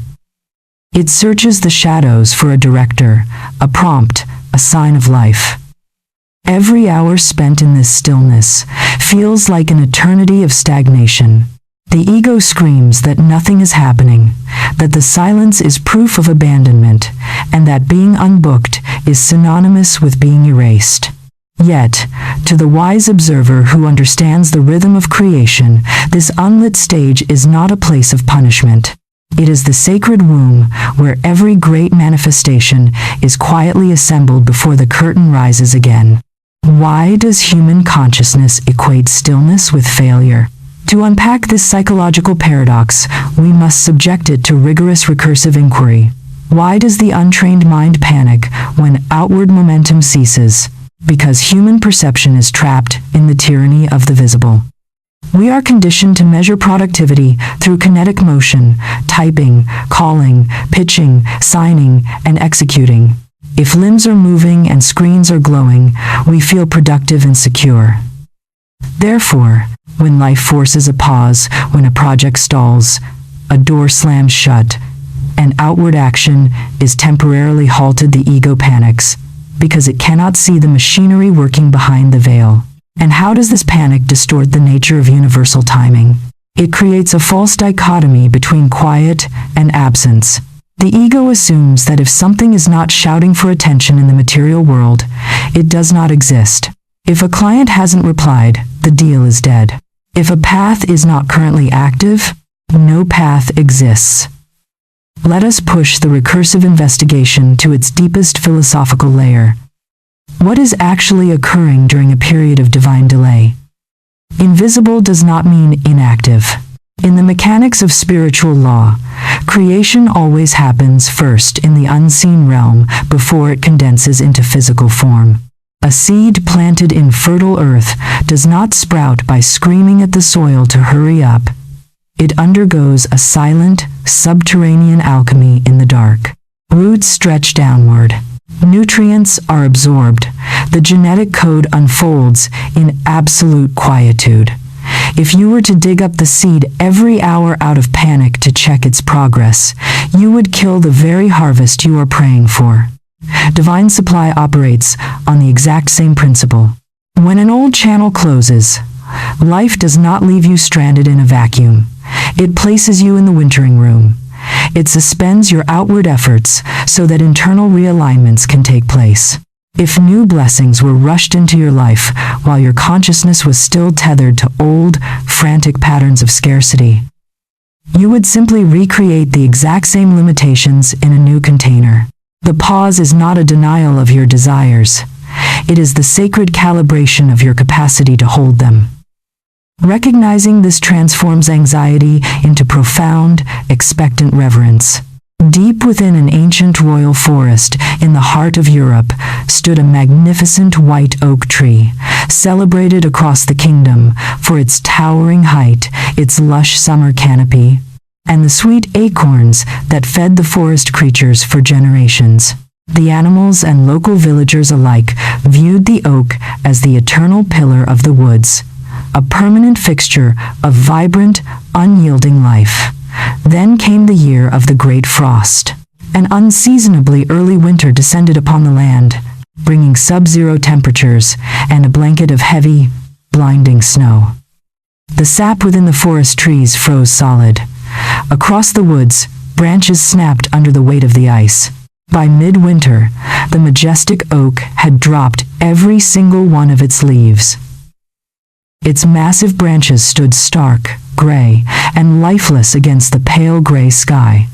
It searches the shadows for a director, a prompt, a sign of life. Every hour spent in this stillness feels like an eternity of stagnation. The ego screams that nothing is happening, that the silence is proof of abandonment, and that being unbooked is synonymous with being erased. Yet, to the wise observer who understands the rhythm of creation, this unlit stage is not a place of punishment. It is the sacred womb where every great manifestation is quietly assembled before the curtain rises again. Why does human consciousness equate stillness with failure? To unpack this psychological paradox, we must subject it to rigorous recursive inquiry. Why does the untrained mind panic when outward momentum ceases? Because human perception is trapped in the tyranny of the visible. We are conditioned to measure productivity through kinetic motion, typing, calling, pitching, signing, and executing. If limbs are moving and screens are glowing, we feel productive and secure. Therefore, when life forces a pause, when a project stalls, a door slams shut, and outward action is temporarily halted, the ego panics, because it cannot see the machinery working behind the veil. And how does this panic distort the nature of universal timing? It creates a false dichotomy between quiet and absence. The ego assumes that if something is not shouting for attention in the material world, it does not exist. If a client hasn't replied, the deal is dead. If a path is not currently active, no path exists. Let us push the recursive investigation to its deepest philosophical layer. What is actually occurring during a period of divine delay? Invisible does not mean inactive. In the mechanics of spiritual law, creation always happens first in the unseen realm before it condenses into physical form. A seed planted in fertile earth does not sprout by screaming at the soil to hurry up. It undergoes a silent, subterranean alchemy in the dark. Roots stretch downward. Nutrients are absorbed. The genetic code unfolds in absolute quietude. If you were to dig up the seed every hour out of panic to check its progress, you would kill the very harvest you are praying for. Divine supply operates on the exact same principle. When an old channel closes, life does not leave you stranded in a vacuum. It places you in the wintering room. It suspends your outward efforts so that internal realignments can take place. If new blessings were rushed into your life while your consciousness was still tethered to old, frantic patterns of scarcity, you would simply recreate the exact same limitations in a new container. The pause is not a denial of your desires. It is the sacred calibration of your capacity to hold them. Recognizing this transforms anxiety into profound, expectant reverence. Deep within an ancient royal forest in the heart of Europe stood a magnificent white oak tree, celebrated across the kingdom for its towering height, its lush summer canopy, and the sweet acorns that fed the forest creatures for generations. The animals and local villagers alike viewed the oak as the eternal pillar of the woods, a permanent fixture of vibrant, unyielding life. Then came the year of the great frost. An unseasonably early winter descended upon the land, bringing sub-zero temperatures and a blanket of heavy, blinding snow. The sap within the forest trees froze solid. Across the woods, branches snapped under the weight of the ice. By midwinter, the majestic oak had dropped every single one of its leaves. Its massive branches stood stark, gray, and lifeless against the pale gray sky.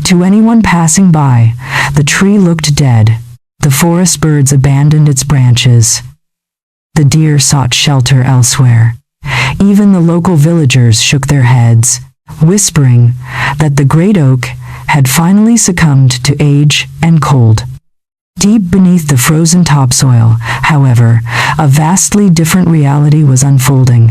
To anyone passing by, the tree looked dead. The forest birds abandoned its branches. The deer sought shelter elsewhere. Even the local villagers shook their heads, whispering that the great oak had finally succumbed to age and cold. Deep beneath the frozen topsoil, however, a vastly different reality was unfolding.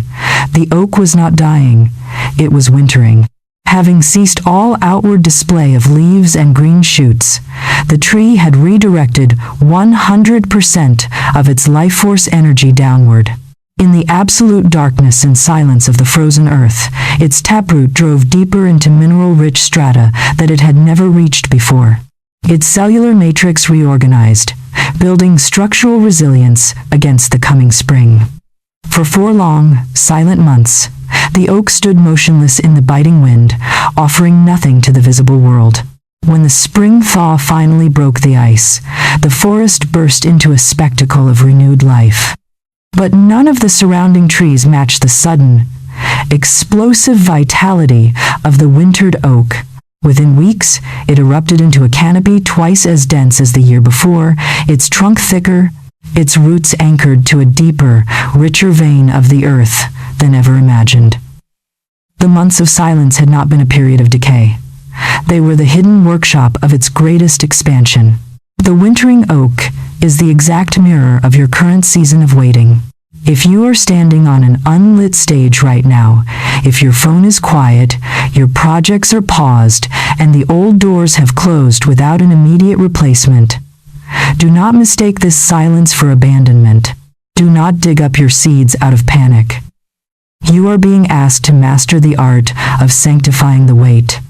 The oak was not dying, it was wintering. Having ceased all outward display of leaves and green shoots, the tree had redirected 100% of its life force energy downward. In the absolute darkness and silence of the frozen earth, its taproot drove deeper into mineral-rich strata that it had never reached before. Its cellular matrix reorganized, building structural resilience against the coming spring. For 4 long, silent months, the oak stood motionless in the biting wind, offering nothing to the visible world. When the spring thaw finally broke the ice, the forest burst into a spectacle of renewed life. But none of the surrounding trees matched the sudden, explosive vitality of the wintered oak. Within weeks, it erupted into a canopy twice as dense as the year before, its trunk thicker, its roots anchored to a deeper, richer vein of the earth than ever imagined. The months of silence had not been a period of decay. They were the hidden workshop of its greatest expansion. The wintering oak is the exact mirror of your current season of waiting. If you are standing on an unlit stage right now, if your phone is quiet, your projects are paused, and the old doors have closed without an immediate replacement, do not mistake this silence for abandonment. Do not dig up your seeds out of panic. You are being asked to master the art of sanctifying the wait.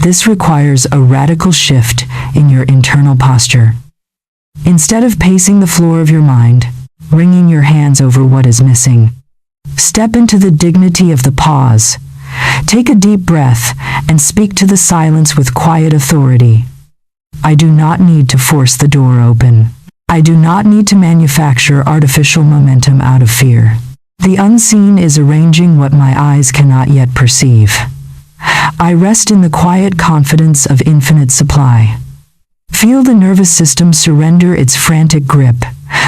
This requires a radical shift in your internal posture. Instead of pacing the floor of your mind, wringing your hands over what is missing, step into the dignity of the pause. Take a deep breath and speak to the silence with quiet authority. I do not need to force the door open. I do not need to manufacture artificial momentum out of fear. The unseen is arranging what my eyes cannot yet perceive. I rest in the quiet confidence of infinite supply. Feel the nervous system surrender its frantic grip.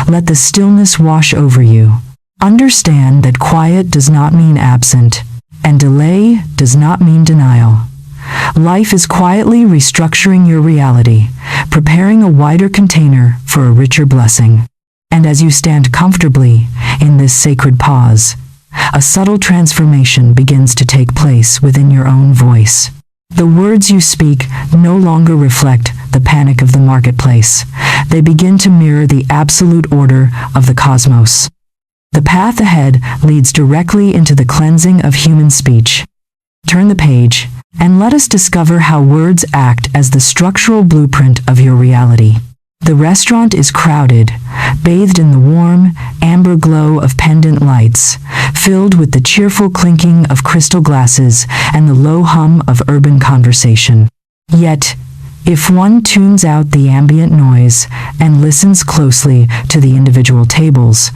Let the stillness wash over you. Understand that quiet does not mean absent, and delay does not mean denial. Life is quietly restructuring your reality, preparing a wider container for a richer blessing. And as you stand comfortably in this sacred pause, a subtle transformation begins to take place within your own voice. The words you speak no longer reflect the panic of the marketplace. They begin to mirror the absolute order of the cosmos. The path ahead leads directly into the cleansing of human speech. Turn the page, and let us discover how words act as the structural blueprint of your reality. The restaurant is crowded, bathed in the warm, amber glow of pendant lights, filled with the cheerful clinking of crystal glasses and the low hum of urban conversation. Yet, if one tunes out the ambient noise and listens closely to the individual tables,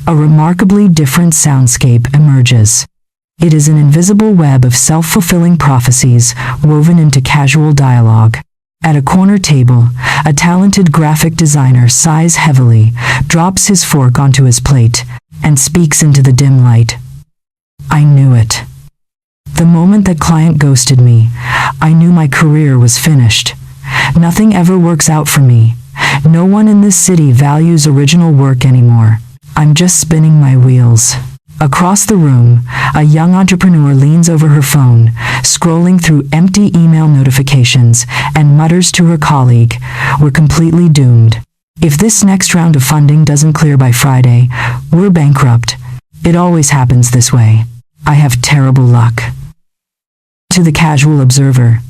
a remarkably different soundscape emerges. It is an invisible web of self-fulfilling prophecies woven into casual dialogue. At a corner table, a talented graphic designer sighs heavily, drops his fork onto his plate, and speaks into the dim light. I knew it. The moment that client ghosted me, I knew my career was finished. Nothing ever works out for me. No one in this city values original work anymore. I'm just spinning my wheels. Across the room, a young entrepreneur leans over her phone, scrolling through empty email notifications, and mutters to her colleague, "We're completely doomed. If this next round of funding doesn't clear by Friday, we're bankrupt. It always happens this way. I have terrible luck." To the casual observer,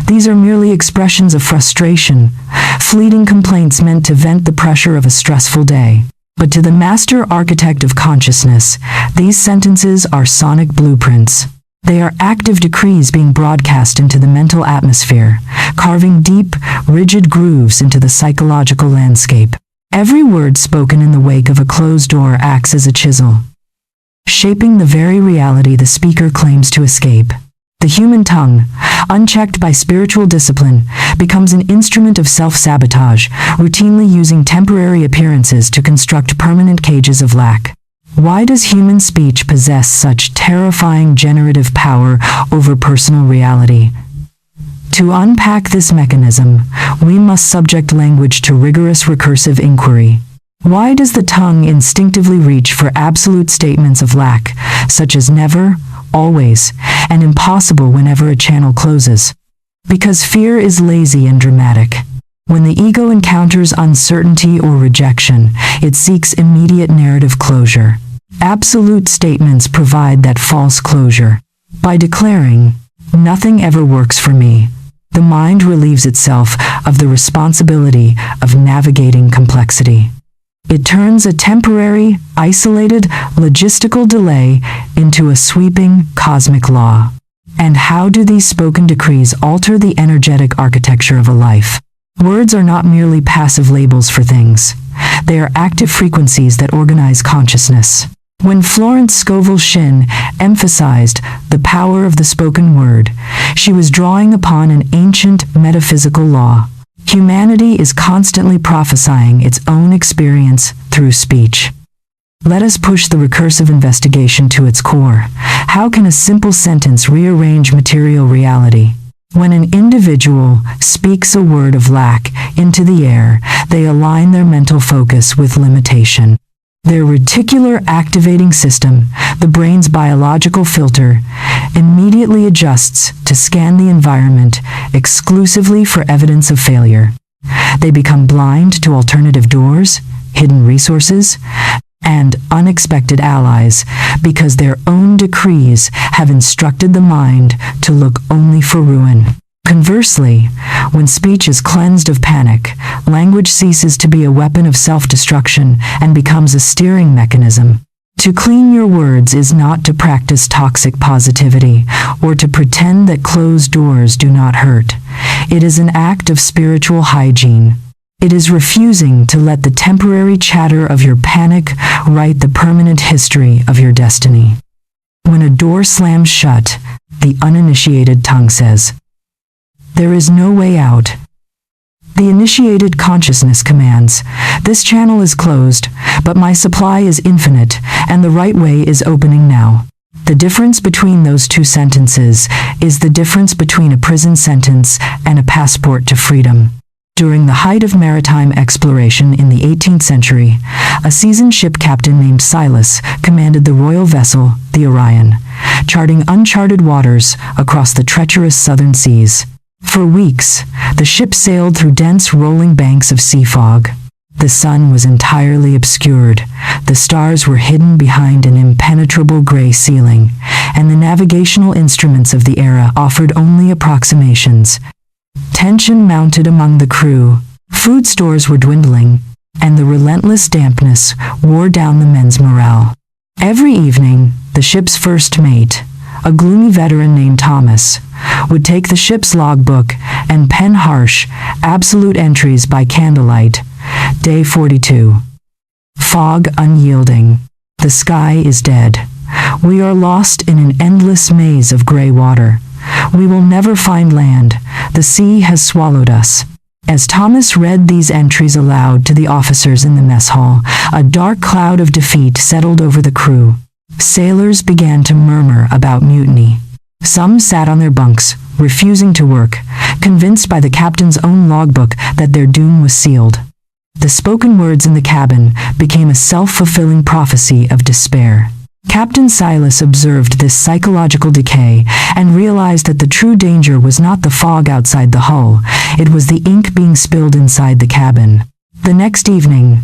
these are merely expressions of frustration, fleeting complaints meant to vent the pressure of a stressful day. But to the master architect of consciousness, these sentences are sonic blueprints. They are active decrees being broadcast into the mental atmosphere, carving deep, rigid grooves into the psychological landscape. Every word spoken in the wake of a closed door acts as a chisel, shaping the very reality the speaker claims to escape. The human tongue, unchecked by spiritual discipline, becomes an instrument of self-sabotage, routinely using temporary appearances to construct permanent cages of lack. Why does human speech possess such terrifying generative power over personal reality? To unpack this mechanism, we must subject language to rigorous recursive inquiry. Why does the tongue instinctively reach for absolute statements of lack, such as never, always, and impossible whenever a channel closes? Because fear is lazy and dramatic. When the ego encounters uncertainty or rejection, it seeks immediate narrative closure. Absolute statements provide that false closure. By declaring, "Nothing ever works for me," the mind relieves itself of the responsibility of navigating complexity. It turns a temporary, isolated, logistical delay into a sweeping, cosmic law. And how do these spoken decrees alter the energetic architecture of a life? Words are not merely passive labels for things. They are active frequencies that organize consciousness. When Florence Scovel Shinn emphasized the power of the spoken word, she was drawing upon an ancient metaphysical law. Humanity is constantly prophesying its own experience through speech. Let us push the recursive investigation to its core. How can a simple sentence rearrange material reality? When an individual speaks a word of lack into the air, they align their mental focus with limitation. Their reticular activating system, the brain's biological filter, immediately adjusts to scan the environment exclusively for evidence of failure. They become blind to alternative doors, hidden resources, and unexpected allies because their own decrees have instructed the mind to look only for ruin. Conversely, when speech is cleansed of panic, language ceases to be a weapon of self-destruction and becomes a steering mechanism. To clean your words is not to practice toxic positivity or to pretend that closed doors do not hurt. It is an act of spiritual hygiene. It is refusing to let the temporary chatter of your panic write the permanent history of your destiny. When a door slams shut, the uninitiated tongue says, "There is no way out." The initiated consciousness commands, "This channel is closed, but my supply is infinite, and the right way is opening now." The difference between those two sentences is the difference between a prison sentence and a passport to freedom. During the height of maritime exploration in the 18th century, a seasoned ship captain named Silas commanded the royal vessel, the Orion, charting uncharted waters across the treacherous southern seas. For weeks, the ship sailed through dense rolling banks of sea fog. The sun was entirely obscured, the stars were hidden behind an impenetrable gray ceiling, and the navigational instruments of the era offered only approximations. Tension mounted among the crew, food stores were dwindling, and the relentless dampness wore down the men's morale. Every evening, the ship's first mate, a gloomy veteran named Thomas, would take the ship's logbook and pen harsh, absolute entries by candlelight. Day 42. Fog unyielding. The sky is dead. We are lost in an endless maze of gray water. We will never find land. The sea has swallowed us. As Thomas read these entries aloud to the officers in the mess hall, a dark cloud of defeat settled over the crew. Sailors began to murmur about mutiny. Some sat on their bunks, refusing to work, convinced by the captain's own logbook that their doom was sealed. The spoken words in the cabin became a self-fulfilling prophecy of despair. Captain Silas observed this psychological decay and realized that the true danger was not the fog outside the hull, it was the ink being spilled inside the cabin. The next evening,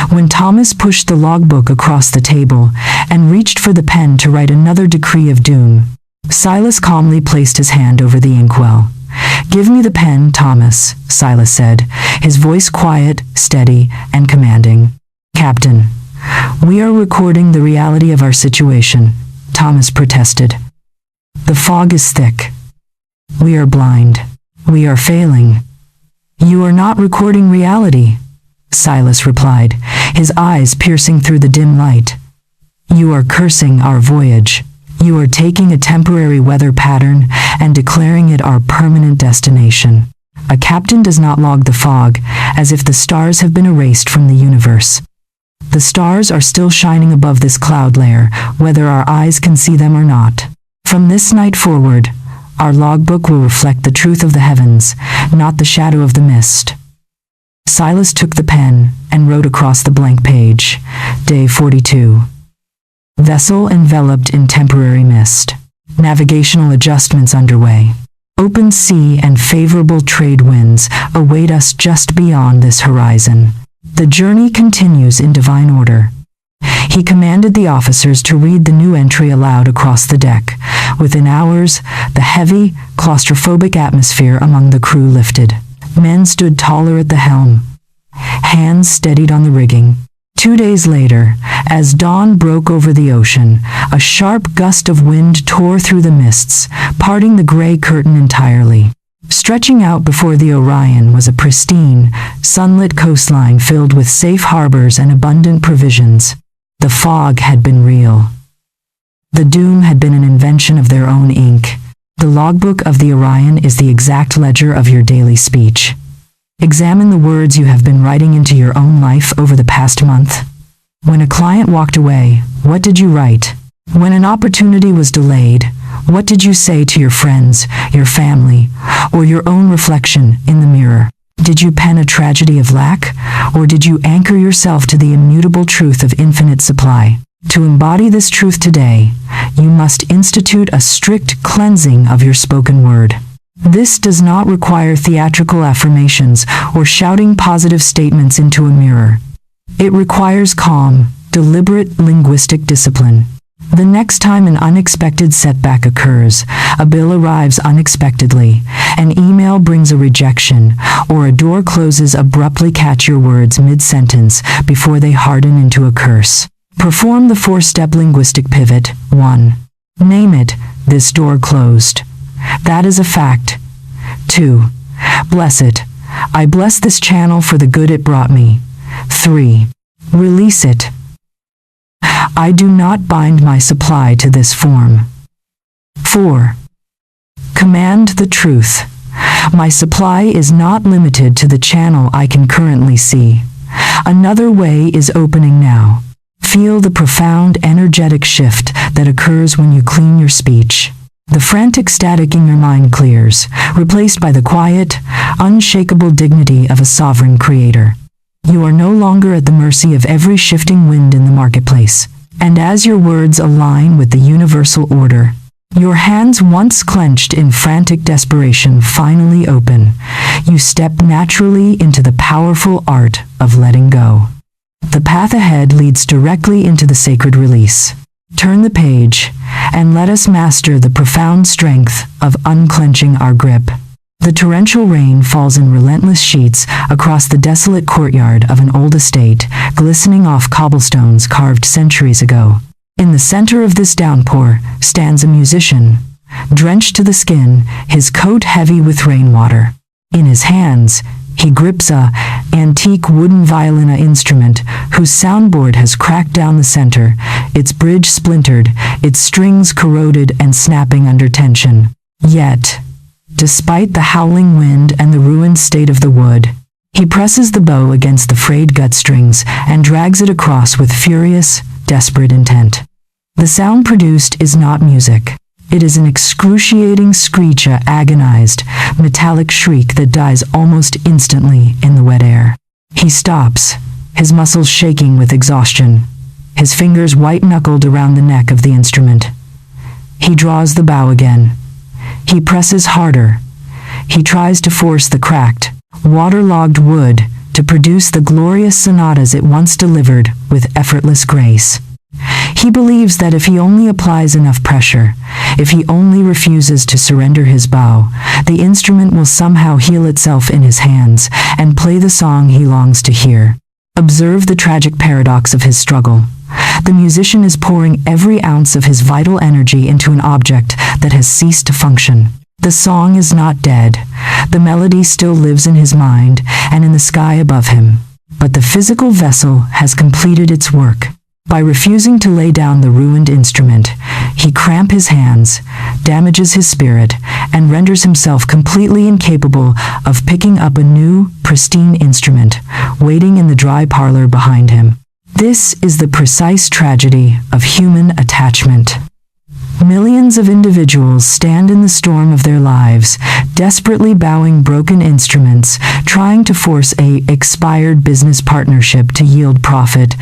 when Thomas pushed the logbook across the table and reached for the pen to write another decree of doom, Silas calmly placed his hand over the inkwell. "Give me the pen, Thomas," Silas said, his voice quiet, steady, and commanding. "Captain, we are recording the reality of our situation," Thomas protested. "The fog is thick. We are blind. We are failing." "You are not recording reality," Silas replied, his eyes piercing through the dim light. "You are cursing our voyage. You are taking a temporary weather pattern and declaring it our permanent destination. A captain does not log the fog as if the stars have been erased from the universe. The stars are still shining above this cloud layer, whether our eyes can see them or not. From this night forward, our logbook will reflect the truth of the heavens, not the shadow of the mist." Silas took the pen and wrote across the blank page, Day 42. Vessel enveloped in temporary mist. Navigational adjustments underway. Open sea and favorable trade winds await us just beyond this horizon. The journey continues in divine order. He commanded the officers to read the new entry aloud across the deck. Within hours, the heavy, claustrophobic atmosphere among the crew lifted. Men stood taller at the helm. Hands steadied on the rigging. 2 days later, as dawn broke over the ocean, a sharp gust of wind tore through the mists, parting the gray curtain entirely. Stretching out before the Orion was a pristine, sunlit coastline filled with safe harbors and abundant provisions. The fog had been real. The doom had been an invention of their own ink. The logbook of the Orion is the exact ledger of your daily speech. Examine the words you have been writing into your own life over the past month. When a client walked away, what did you write? When an opportunity was delayed, what did you say to your friends, your family, or your own reflection in the mirror? Did you pen a tragedy of lack, or did you anchor yourself to the immutable truth of infinite supply? To embody this truth today, you must institute a strict cleansing of your spoken word. This does not require theatrical affirmations or shouting positive statements into a mirror. It requires calm, deliberate linguistic discipline. The next time an unexpected setback occurs, a bill arrives unexpectedly, an email brings a rejection, or a door closes abruptly, catch your words mid-sentence before they harden into a curse. Perform the 4-step linguistic pivot. 1. Name it, this door closed. That is a fact. 2. Bless it. I bless this channel for the good it brought me. 3. Release it. I do not bind my supply to this form. 4. Command the truth. My supply is not limited to the channel I can currently see. Another way is opening now. Feel the profound energetic shift that occurs when you clean your speech. The frantic static in your mind clears, replaced by the quiet, unshakable dignity of a sovereign creator. You are no longer at the mercy of every shifting wind in the marketplace. And as your words align with the universal order, your hands once clenched in frantic desperation finally open. You step naturally into the powerful art of letting go. The path ahead leads directly into the sacred release. Turn the page, and let us master the profound strength of unclenching our grip. The torrential rain falls in relentless sheets across the desolate courtyard of an old estate, glistening off cobblestones carved centuries ago. In the center of this downpour stands a musician, drenched to the skin, his coat heavy with rainwater. In his hands, he grips a antique wooden violina instrument whose soundboard has cracked down the center, its bridge splintered, its strings corroded and snapping under tension. Yet, despite the howling wind and the ruined state of the wood, he presses the bow against the frayed gut strings and drags it across with furious, desperate intent. The sound produced is not music. It is an excruciating screech, a agonized, metallic shriek that dies almost instantly in the wet air. He stops, his muscles shaking with exhaustion. his fingers white-knuckled around the neck of the instrument. He draws the bow again. He presses harder. He tries to force the cracked, waterlogged wood to produce the glorious sonatas it once delivered with effortless grace. He believes that if he only applies enough pressure, if he only refuses to surrender his bow, the instrument will somehow heal itself in his hands and play the song he longs to hear. Observe the tragic paradox of his struggle. The musician is pouring every ounce of his vital energy into an object that has ceased to function. The song is not dead. The melody still lives in his mind and in the sky above him. But the physical vessel has completed its work. By refusing to lay down the ruined instrument, he cramps his hands, damages his spirit, and renders himself completely incapable of picking up a new, pristine instrument waiting in the dry parlor behind him. This is the precise tragedy of human attachment. Millions of individuals stand in the storm of their lives, desperately bowing broken instruments, trying to force a expired business partnership to yield profit,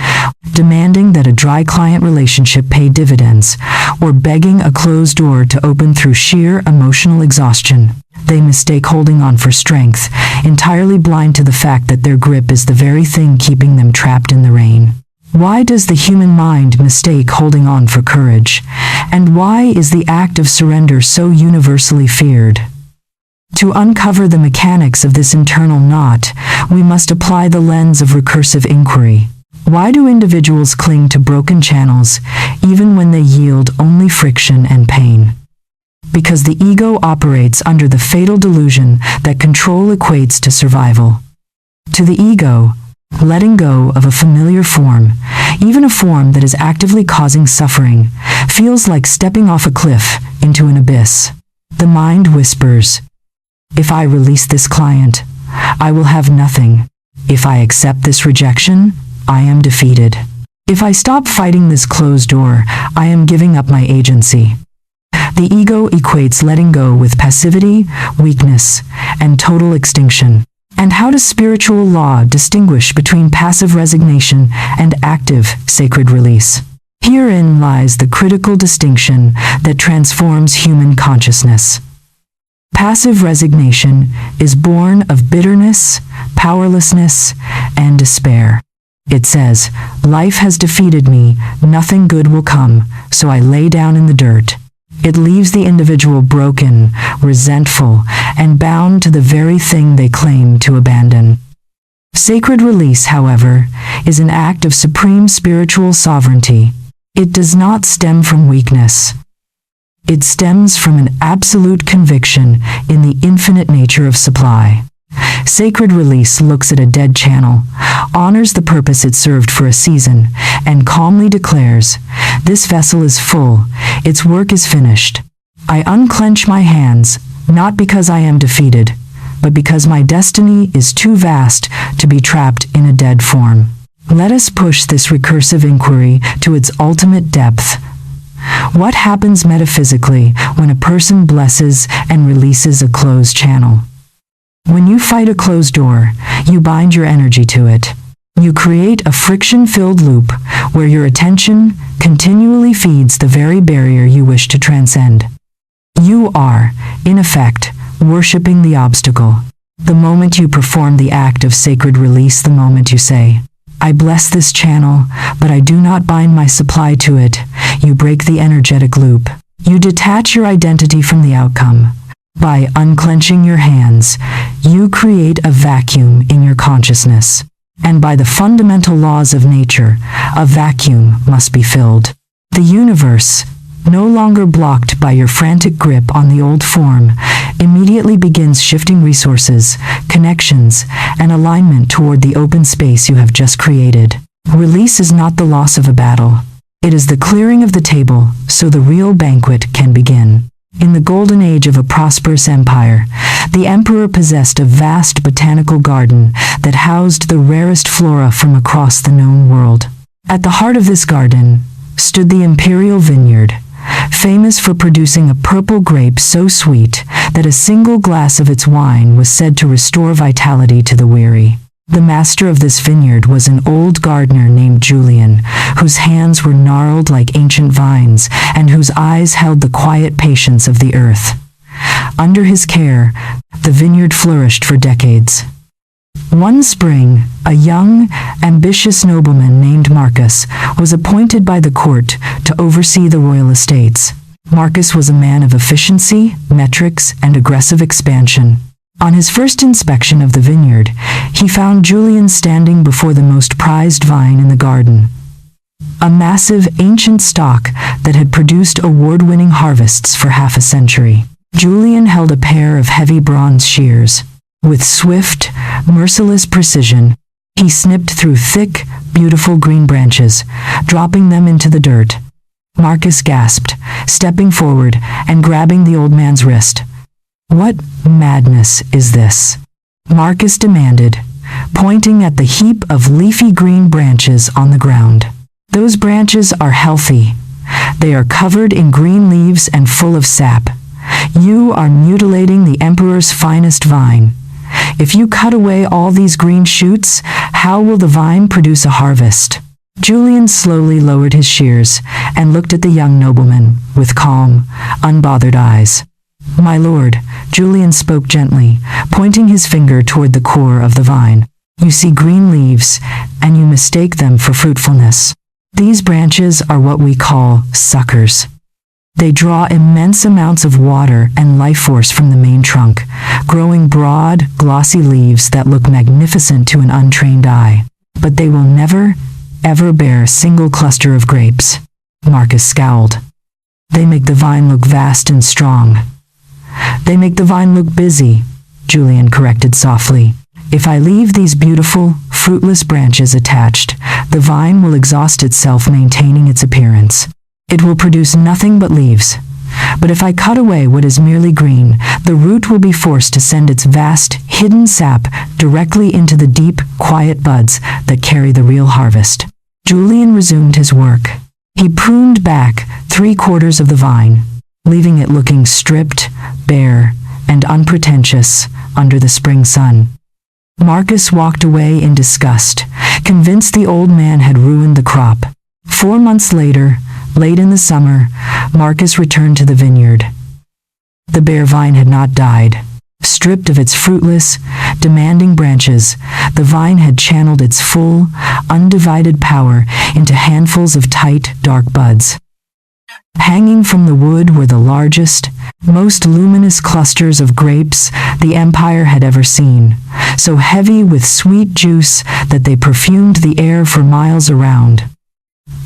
demanding that a dry client relationship pay dividends, or begging a closed door to open through sheer emotional exhaustion. They mistake holding on for strength, entirely blind to the fact that their grip is the very thing keeping them trapped in the rain. Why does the human mind mistake holding on for courage? And why is the act of surrender so universally feared? To uncover the mechanics of this internal knot, we must apply the lens of recursive inquiry. Why do individuals cling to broken channels, even when they yield only friction and pain? Because the ego operates under the fatal delusion that control equates to survival. To the ego, letting go of a familiar form, even a form that is actively causing suffering, feels like stepping off a cliff into an abyss. The mind whispers, "If I release this client, I will have nothing. If I accept this rejection, I am defeated. If I stop fighting this closed door, I am giving up my agency." The ego equates letting go with passivity, weakness, and total extinction. And how does spiritual law distinguish between passive resignation and active sacred release? Herein lies the critical distinction that transforms human consciousness. Passive resignation is born of bitterness, powerlessness, and despair. It says, "Life has defeated me, nothing good will come, so I lay down in the dirt." It leaves the individual broken, resentful, and bound to the very thing they claim to abandon. Sacred release, however, is an act of supreme spiritual sovereignty. It does not stem from weakness. It stems from an absolute conviction in the infinite nature of supply. Sacred release looks at a dead channel, honors the purpose it served for a season, and calmly declares, "This vessel is full, its work is finished. I unclench my hands, not because I am defeated, but because my destiny is too vast to be trapped in a dead form." Let us push this recursive inquiry to its ultimate depth. What happens metaphysically when a person blesses and releases a closed channel? When you fight a closed door, you bind your energy to it. You create a friction-filled loop where your attention continually feeds the very barrier you wish to transcend. You are, in effect, worshipping the obstacle. The moment you perform the act of sacred release, the moment you say, "I bless this channel, but I do not bind my supply to it," you break the energetic loop. You detach your identity from the outcome. By unclenching your hands, you create a vacuum in your consciousness. And by the fundamental laws of nature, a vacuum must be filled. The universe, no longer blocked by your frantic grip on the old form, immediately begins shifting resources, connections, and alignment toward the open space you have just created. Release is not the loss of a battle. It is the clearing of the table so the real banquet can begin. In the golden age of a prosperous empire, the emperor possessed a vast botanical garden that housed the rarest flora from across the known world. At the heart of this garden stood the imperial vineyard, famous for producing a purple grape so sweet that a single glass of its wine was said to restore vitality to the weary. The master of this vineyard was an old gardener named Julian, whose hands were gnarled like ancient vines, and whose eyes held the quiet patience of the earth. Under his care, the vineyard flourished for decades. One spring, a young, ambitious nobleman named Marcus was appointed by the court to oversee the royal estates. Marcus was a man of efficiency, metrics, and aggressive expansion. On his first inspection of the vineyard, he found Julian standing before the most prized vine in the garden. A massive, ancient stock that had produced award-winning harvests for half a century. Julian held a pair of heavy bronze shears. With swift, merciless precision, he snipped through thick, beautiful green branches, dropping them into the dirt. Marcus gasped, stepping forward and grabbing the old man's wrist. "What madness is this?" Marcus demanded, pointing at the heap of leafy green branches on the ground. "Those branches are healthy. They are covered in green leaves and full of sap. You are mutilating the emperor's finest vine. If you cut away all these green shoots, how will the vine produce a harvest?" Julian slowly lowered his shears and looked at the young nobleman with calm, unbothered eyes. "My lord," Julian spoke gently, pointing his finger toward the core of the vine. "You see green leaves, and you mistake them for fruitfulness. These branches are what we call suckers. They draw immense amounts of water and life force from the main trunk, growing broad, glossy leaves that look magnificent to an untrained eye. But they will never, ever bear a single cluster of grapes." Marcus scowled. "They make the vine look vast and strong." "They make the vine look busy," Julian corrected softly. "If I leave these beautiful, fruitless branches attached, the vine will exhaust itself maintaining its appearance. It will produce nothing but leaves. But if I cut away what is merely green, the root will be forced to send its vast, hidden sap directly into the deep, quiet buds that carry the real harvest." Julian resumed his work. He pruned back 3/4 of the vine, leaving it looking stripped, bare, and unpretentious under the spring sun. Marcus walked away in disgust, convinced the old man had ruined the crop. 4 months later, late in the summer, Marcus returned to the vineyard. The bare vine had not died. Stripped of its fruitless, demanding branches, the vine had channeled its full, undivided power into handfuls of tight, dark buds. Hanging from the wood were the largest, most luminous clusters of grapes the empire had ever seen, so heavy with sweet juice that they perfumed the air for miles around.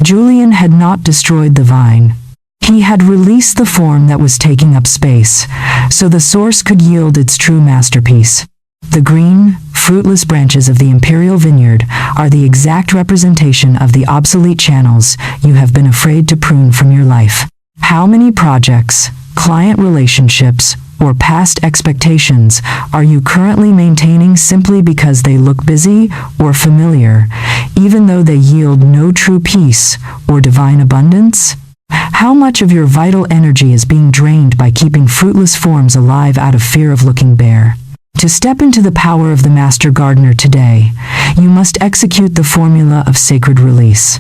Julian had not destroyed the vine. He had released the form that was taking up space, so the source could yield its true masterpiece. The green, fruitless branches of the imperial vineyard are the exact representation of the obsolete channels you have been afraid to prune from your life. How many projects, client relationships, or past expectations are you currently maintaining simply because they look busy or familiar, even though they yield no true peace or divine abundance? How much of your vital energy is being drained by keeping fruitless forms alive out of fear of looking bare? To step into the power of the Master Gardener today, you must execute the formula of sacred release.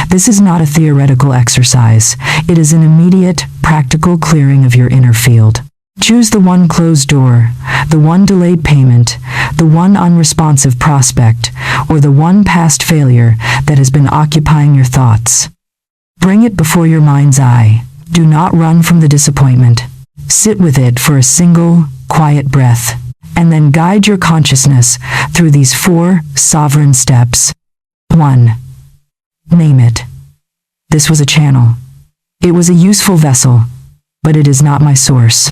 This is not a theoretical exercise. It is an immediate, practical clearing of your inner field. Choose the one closed door, the one delayed payment, the one unresponsive prospect, or the one past failure that has been occupying your thoughts. Bring it before your mind's eye. Do not run from the disappointment. Sit with it for a single, quiet breath, and then guide your consciousness through these 4 sovereign steps. 1. Name it. This was a channel. It was a useful vessel, but it is not my source.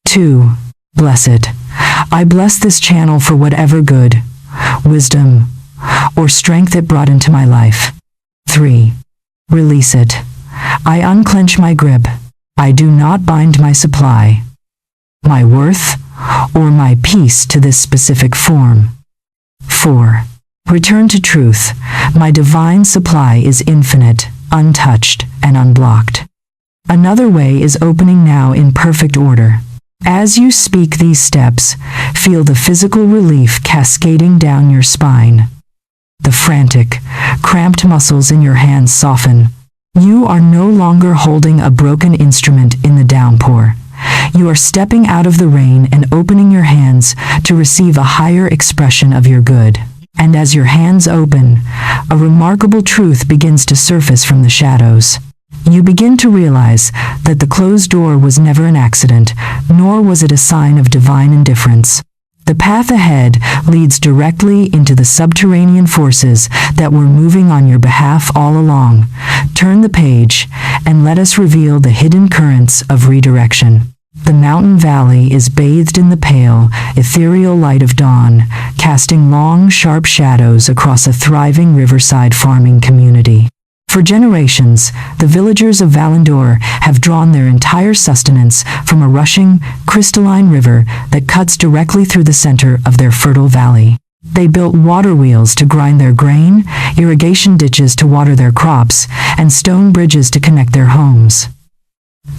2. Bless it. I bless this channel for whatever good, wisdom, or strength it brought into my life. 3. Release it. I unclench my grip. I do not bind my supply, my worth, or my peace to this specific form. 4. Return to truth. My divine supply is infinite, untouched, and unblocked. Another way is opening now in perfect order. As you speak these steps, feel the physical relief cascading down your spine. The frantic, cramped muscles in your hands soften. You are no longer holding a broken instrument in the downpour. You are stepping out of the rain and opening your hands to receive a higher expression of your good. And as your hands open, a remarkable truth begins to surface from the shadows. You begin to realize that the closed door was never an accident, nor was it a sign of divine indifference. The path ahead leads directly into the subterranean forces that were moving on your behalf all along. Turn the page, and let us reveal the hidden currents of redirection. The mountain valley is bathed in the pale, ethereal light of dawn, casting long, sharp shadows across a thriving riverside farming community. For generations, the villagers of Valandor have drawn their entire sustenance from a rushing, crystalline river that cuts directly through the center of their fertile valley. They built water wheels to grind their grain, irrigation ditches to water their crops, and stone bridges to connect their homes.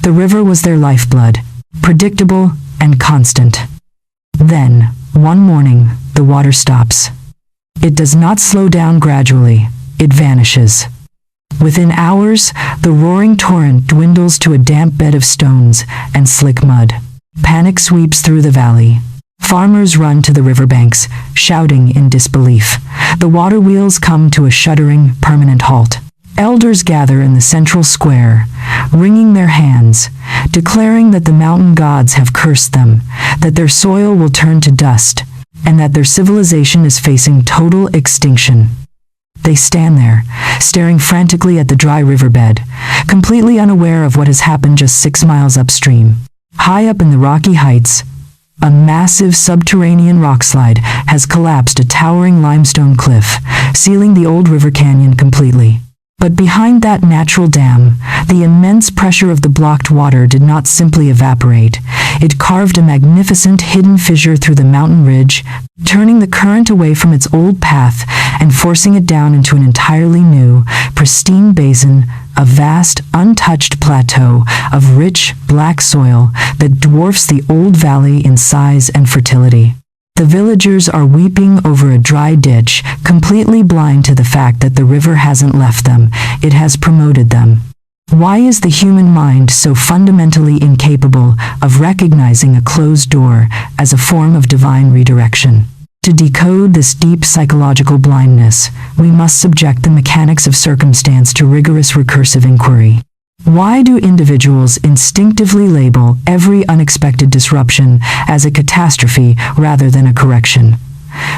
The river was their lifeblood, predictable and constant. Then, one morning, the water stops. It does not slow down gradually, it vanishes. Within hours, the roaring torrent dwindles to a damp bed of stones and slick mud. Panic sweeps through the valley. Farmers run to the riverbanks, shouting in disbelief. The water wheels come to a shuddering, permanent halt. Elders gather in the central square, wringing their hands, declaring that the mountain gods have cursed them, that their soil will turn to dust, and that their civilization is facing total extinction. They stand there, staring frantically at the dry riverbed, completely unaware of what has happened just 6 miles upstream. High up in the rocky heights, a massive subterranean rockslide has collapsed a towering limestone cliff, sealing the old river canyon completely. But behind that natural dam, the immense pressure of the blocked water did not simply evaporate. It carved a magnificent hidden fissure through the mountain ridge, turning the current away from its old path and forcing it down into an entirely new, pristine basin, a vast, untouched plateau of rich, black soil that dwarfs the old valley in size and fertility. The villagers are weeping over a dry ditch, completely blind to the fact that the river hasn't left them, it has promoted them. Why is the human mind so fundamentally incapable of recognizing a closed door as a form of divine redirection? To decode this deep psychological blindness, we must subject the mechanics of circumstance to rigorous recursive inquiry. Why do individuals instinctively label every unexpected disruption as a catastrophe rather than a correction?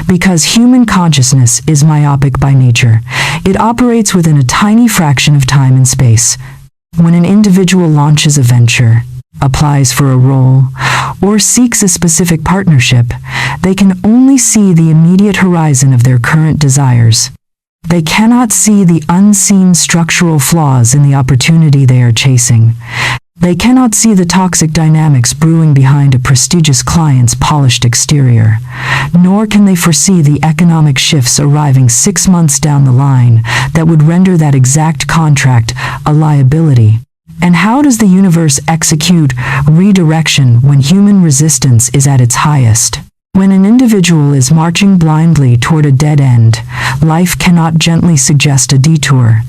Because human consciousness is myopic by nature. It operates within a tiny fraction of time and space. When an individual launches a venture, applies for a role, or seeks a specific partnership, they can only see the immediate horizon of their current desires. They cannot see the unseen structural flaws in the opportunity they are chasing. They cannot see the toxic dynamics brewing behind a prestigious client's polished exterior. Nor can they foresee the economic shifts arriving 6 months down the line that would render that exact contract a liability. And how does the universe execute redirection when human resistance is at its highest? When an individual is marching blindly toward a dead end, life cannot gently suggest a detour.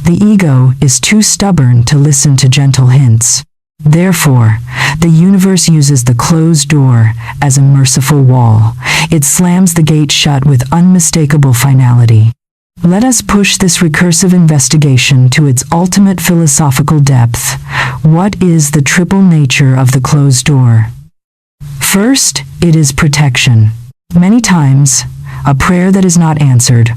The ego is too stubborn to listen to gentle hints. Therefore, the universe uses the closed door as a merciful wall. It slams the gate shut with unmistakable finality. Let us push this recursive investigation to its ultimate philosophical depth. What is the triple nature of the closed door? First, it is protection. Many times, a prayer that is not answered,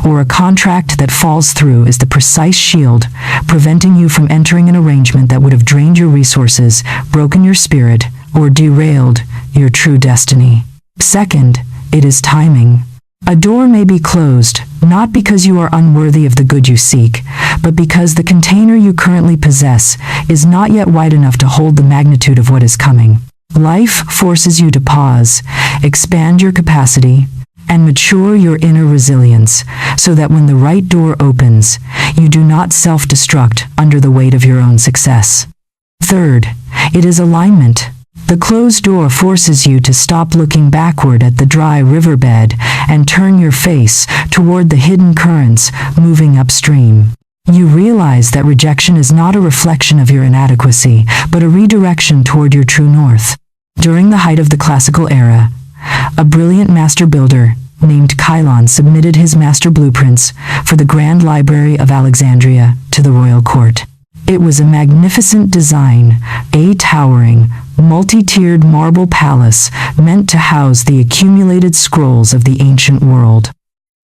or a contract that falls through is the precise shield, preventing you from entering an arrangement that would have drained your resources, broken your spirit, or derailed your true destiny. Second, it is timing. A door may be closed, not because you are unworthy of the good you seek, but because the container you currently possess is not yet wide enough to hold the magnitude of what is coming. Life forces you to pause, expand your capacity, and mature your inner resilience, so that when the right door opens, you do not self-destruct under the weight of your own success. Third, it is alignment. The closed door forces you to stop looking backward at the dry riverbed and turn your face toward the hidden currents moving upstream. You realize that rejection is not a reflection of your inadequacy, but a redirection toward your true north. During the height of the classical era, a brilliant master builder named Chilon submitted his master blueprints for the Grand Library of Alexandria to the royal court. It was a magnificent design, a towering, multi-tiered marble palace meant to house the accumulated scrolls of the ancient world.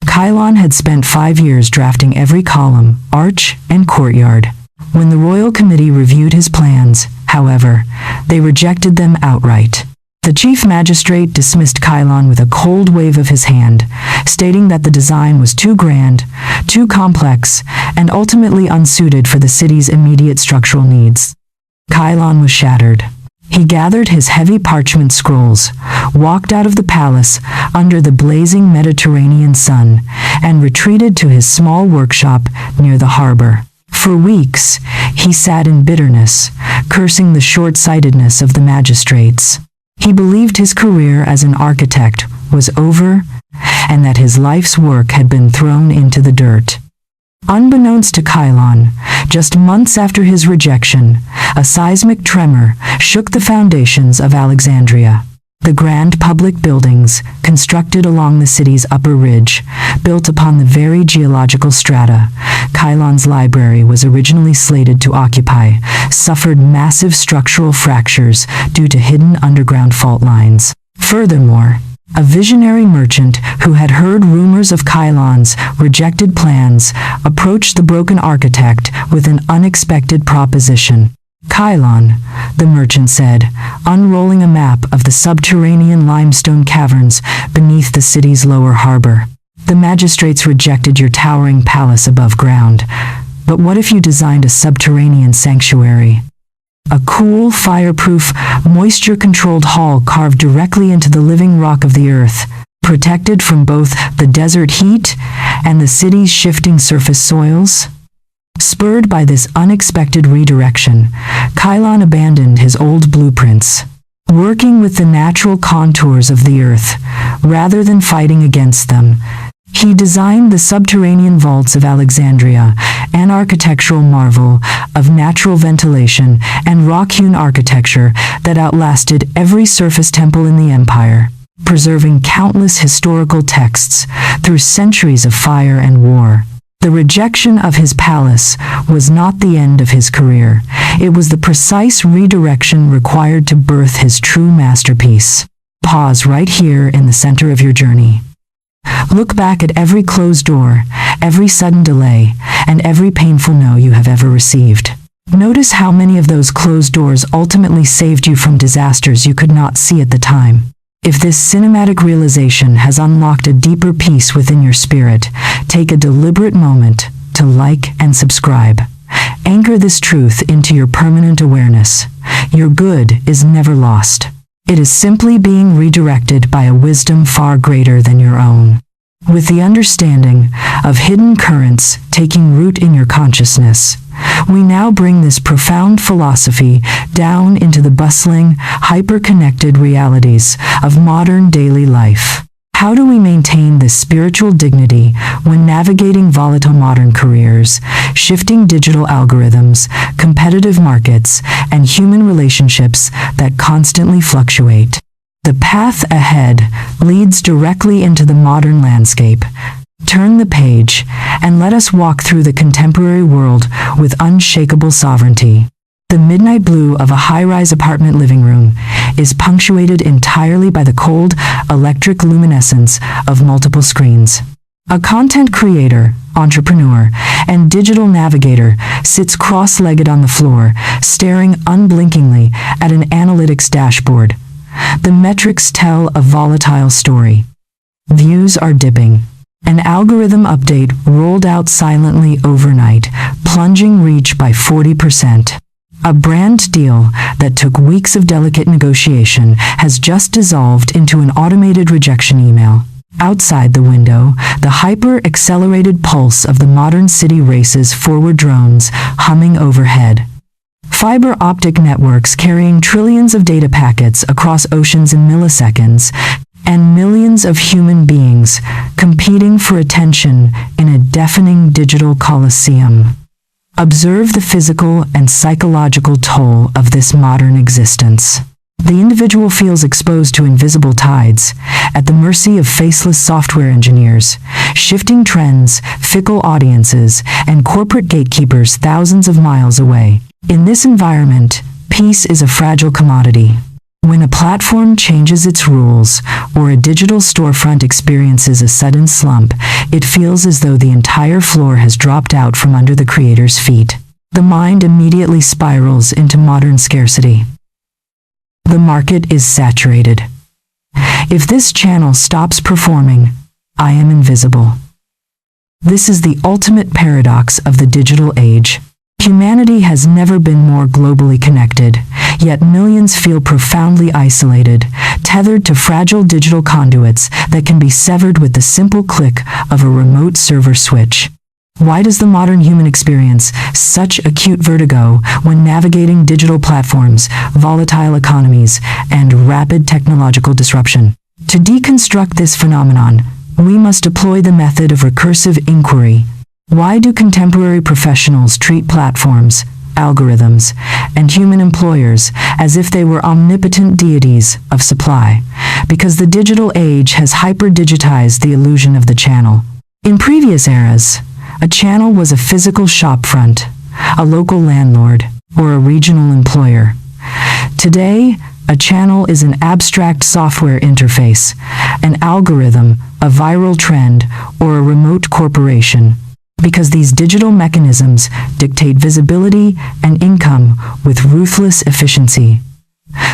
Chilon had spent 5 years drafting every column, arch, and courtyard. When the royal committee reviewed his plans, however, they rejected them outright. The chief magistrate dismissed Chilon with a cold wave of his hand, stating that the design was too grand, too complex, and ultimately unsuited for the city's immediate structural needs. Chilon was shattered. He gathered his heavy parchment scrolls, walked out of the palace under the blazing Mediterranean sun, and retreated to his small workshop near the harbor. For weeks, he sat in bitterness, cursing the short-sightedness of the magistrates. He believed his career as an architect was over, and that his life's work had been thrown into the dirt. Unbeknownst to Chilon, just months after his rejection, a seismic tremor shook the foundations of Alexandria. The grand public buildings, constructed along the city's upper ridge, built upon the very geological strata Chilon's library was originally slated to occupy, suffered massive structural fractures due to hidden underground fault lines. Furthermore, a visionary merchant who had heard rumors of Chilon's rejected plans approached the broken architect with an unexpected proposition. Chilon, the merchant said, unrolling a map of the subterranean limestone caverns beneath the city's lower harbor. The magistrates rejected your towering palace above ground, but what if you designed a subterranean sanctuary? A cool, fireproof, moisture-controlled hall carved directly into the living rock of the earth, protected from both the desert heat and the city's shifting surface soils? Spurred by this unexpected redirection, Chilon abandoned his old blueprints. Working with the natural contours of the earth, rather than fighting against them, he designed the subterranean vaults of Alexandria, an architectural marvel of natural ventilation and rock-hewn architecture that outlasted every surface temple in the empire, preserving countless historical texts through centuries of fire and war. The rejection of his palace was not the end of his career. It was the precise redirection required to birth his true masterpiece. Pause right here in the center of your journey. Look back at every closed door, every sudden delay, and every painful no you have ever received. Notice how many of those closed doors ultimately saved you from disasters you could not see at the time. If this cinematic realization has unlocked a deeper peace within your spirit, take a deliberate moment to like and subscribe. Anchor this truth into your permanent awareness. Your good is never lost. It is simply being redirected by a wisdom far greater than your own. With the understanding of hidden currents taking root in your consciousness, we now bring this profound philosophy down into the bustling, hyper-connected realities of modern daily life. How do we maintain this spiritual dignity when navigating volatile modern careers, shifting digital algorithms, competitive markets, and human relationships that constantly fluctuate? The path ahead leads directly into the modern landscape. Turn the page, and let us walk through the contemporary world with unshakable sovereignty. The midnight blue of a high-rise apartment living room is punctuated entirely by the cold, electric luminescence of multiple screens. A content creator, entrepreneur, and digital navigator sits cross-legged on the floor, staring unblinkingly at an analytics dashboard. The metrics tell a volatile story. Views are dipping. An algorithm update rolled out silently overnight, plunging reach by 40%. A brand deal that took weeks of delicate negotiation has just dissolved into an automated rejection email. Outside the window, the hyper-accelerated pulse of the modern city races forward, drones humming overhead. fiber optic networks carrying trillions of data packets across oceans in milliseconds, and millions of human beings competing for attention in a deafening digital coliseum. Observe the physical and psychological toll of this modern existence. The individual feels exposed to invisible tides, at the mercy of faceless software engineers, shifting trends, fickle audiences, and corporate gatekeepers thousands of miles away. In this environment, peace is a fragile commodity. When a platform changes its rules, or a digital storefront experiences a sudden slump, it feels as though the entire floor has dropped out from under the creator's feet. The mind immediately spirals into modern scarcity. The market is saturated. If this channel stops performing, I am invisible. This is the ultimate paradox of the digital age. Humanity has never been more globally connected, yet millions feel profoundly isolated, tethered to fragile digital conduits that can be severed with the simple click of a remote server switch. Why does the modern human experience such acute vertigo when navigating digital platforms, volatile economies, and rapid technological disruption? To deconstruct this phenomenon, we must deploy the method of recursive inquiry. Why do contemporary professionals treat platforms, algorithms, and human employers as if they were omnipotent deities of supply? Because the digital age has hyper-digitized the illusion of the channel. In previous eras, a channel was a physical shopfront, a local landlord, or a regional employer. Today, a channel is an abstract software interface, an algorithm, a viral trend, or a remote corporation. Because these digital mechanisms dictate visibility and income with ruthless efficiency.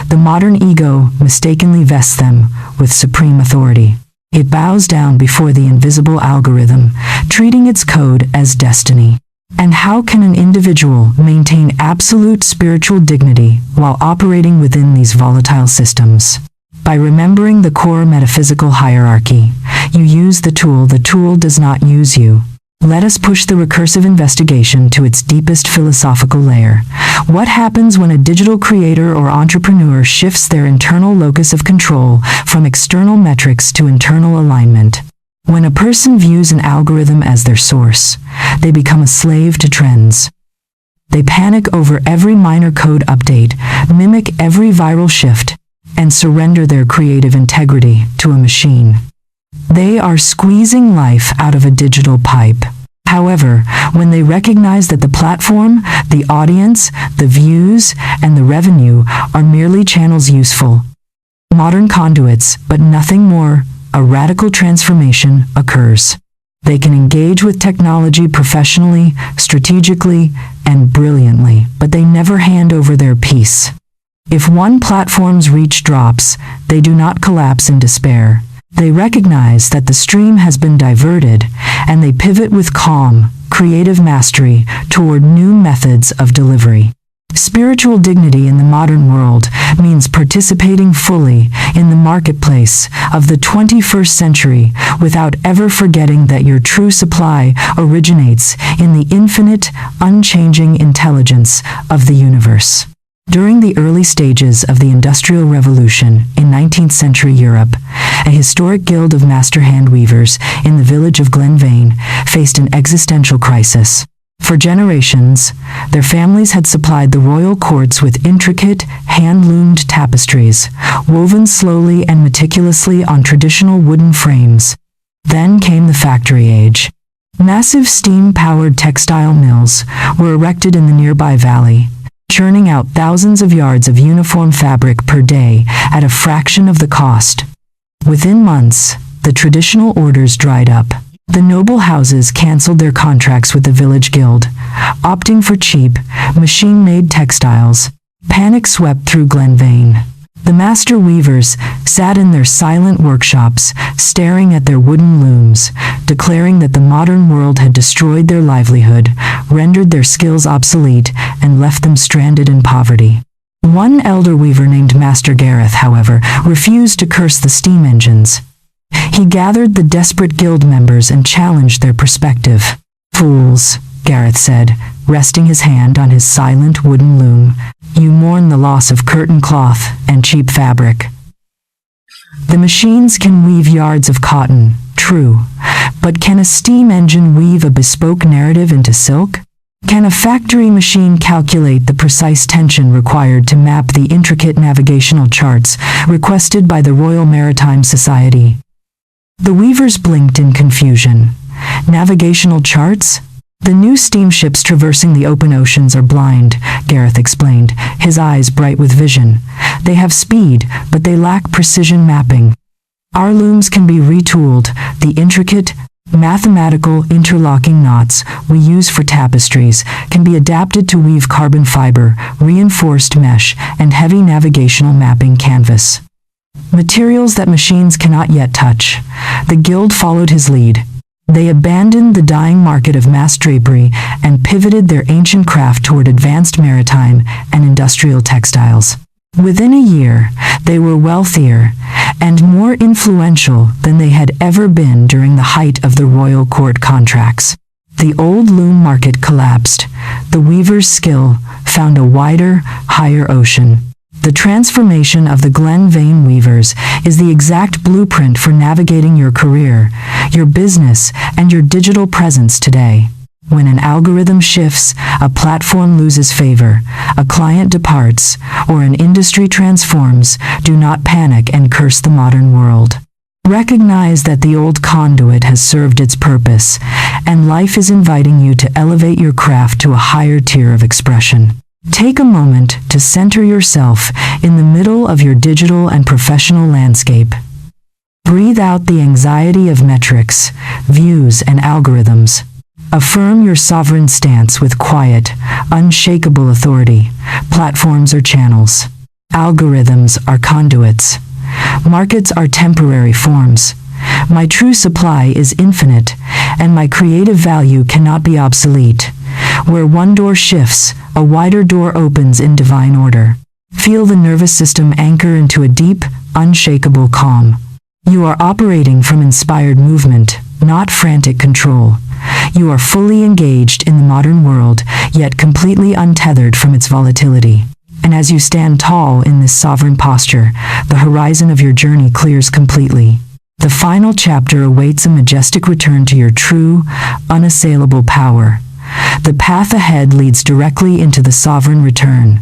The modern ego mistakenly vests them with supreme authority. It bows down before the invisible algorithm, treating its code as destiny. And how can an individual maintain absolute spiritual dignity while operating within these volatile systems? By remembering the core metaphysical hierarchy, you use the tool does not use you. Let us push the recursive investigation to its deepest philosophical layer. What happens when a digital creator or entrepreneur shifts their internal locus of control from external metrics to internal alignment? When a person views an algorithm as their source, they become a slave to trends. They panic over every minor code update, mimic every viral shift, and surrender their creative integrity to a machine. They are squeezing life out of a digital pipe. However, when they recognize that the platform, the audience, the views, and the revenue are merely channels useful, modern conduits, but nothing more, a radical transformation occurs. They can engage with technology professionally, strategically, and brilliantly, but they never hand over their peace. If one platform's reach drops, they do not collapse in despair. They recognize that the stream has been diverted, and they pivot with calm, creative mastery toward new methods of delivery. Spiritual dignity in the modern world means participating fully in the marketplace of the 21st century without ever forgetting that your true supply originates in the infinite, unchanging intelligence of the universe. During the early stages of the Industrial Revolution in 19th century Europe, a historic guild of master hand weavers in the village of Glenveigh faced an existential crisis. For generations, their families had supplied the royal courts with intricate, hand-loomed tapestries, woven slowly and meticulously on traditional wooden frames. Then came the factory age. Massive steam-powered textile mills were erected in the nearby valley, churning out thousands of yards of uniform fabric per day at a fraction of the cost. Within months, the traditional orders dried up. The noble houses canceled their contracts with the village guild, opting for cheap, machine-made textiles. Panic swept through Glenveigh. The master weavers sat in their silent workshops, staring at their wooden looms, declaring that the modern world had destroyed their livelihood, rendered their skills obsolete, and left them stranded in poverty. One elder weaver named Master Gareth, however, refused to curse the steam engines. He gathered the desperate guild members and challenged their perspective. "Fools," Gareth said, resting his hand on his silent wooden loom. You mourn the loss of curtain cloth and cheap fabric. The machines can weave yards of cotton, true, but can a steam engine weave a bespoke narrative into silk? Can a factory machine calculate the precise tension required to map the intricate navigational charts requested by the Royal Maritime Society? The weavers blinked in confusion. Navigational charts? The new steamships traversing the open oceans are blind, Gareth explained, his eyes bright with vision. They have speed, but they lack precision mapping. Our looms can be retooled. The intricate, mathematical interlocking knots we use for tapestries can be adapted to weave carbon fiber, reinforced mesh, and heavy navigational mapping canvas. Materials that machines cannot yet touch. The guild followed his lead. They abandoned the dying market of mass drapery and pivoted their ancient craft toward advanced maritime and industrial textiles. Within a year, they were wealthier and more influential than they had ever been during the height of the royal court contracts. The old loom market collapsed. The weaver's skill found a wider, higher ocean. The transformation of the Glen Vane weavers is the exact blueprint for navigating your career, your business, and your digital presence today. When an algorithm shifts, a platform loses favor, a client departs, or an industry transforms, do not panic and curse the modern world. Recognize that the old conduit has served its purpose, and life is inviting you to elevate your craft to a higher tier of expression. Take a moment to center yourself in the middle of your digital and professional landscape. Breathe out the anxiety of metrics, views, and algorithms. Affirm your sovereign stance with quiet, unshakable authority. Platforms are channels. Algorithms are conduits. Markets are temporary forms. My true supply is infinite, and my creative value cannot be obsolete. Where one door shifts, a wider door opens in divine order. Feel the nervous system anchor into a deep, unshakable calm. You are operating from inspired movement, not frantic control. You are fully engaged in the modern world, yet completely untethered from its volatility. And as you stand tall in this sovereign posture, the horizon of your journey clears completely. The final chapter awaits a majestic return to your true, unassailable power. The path ahead leads directly into the sovereign return.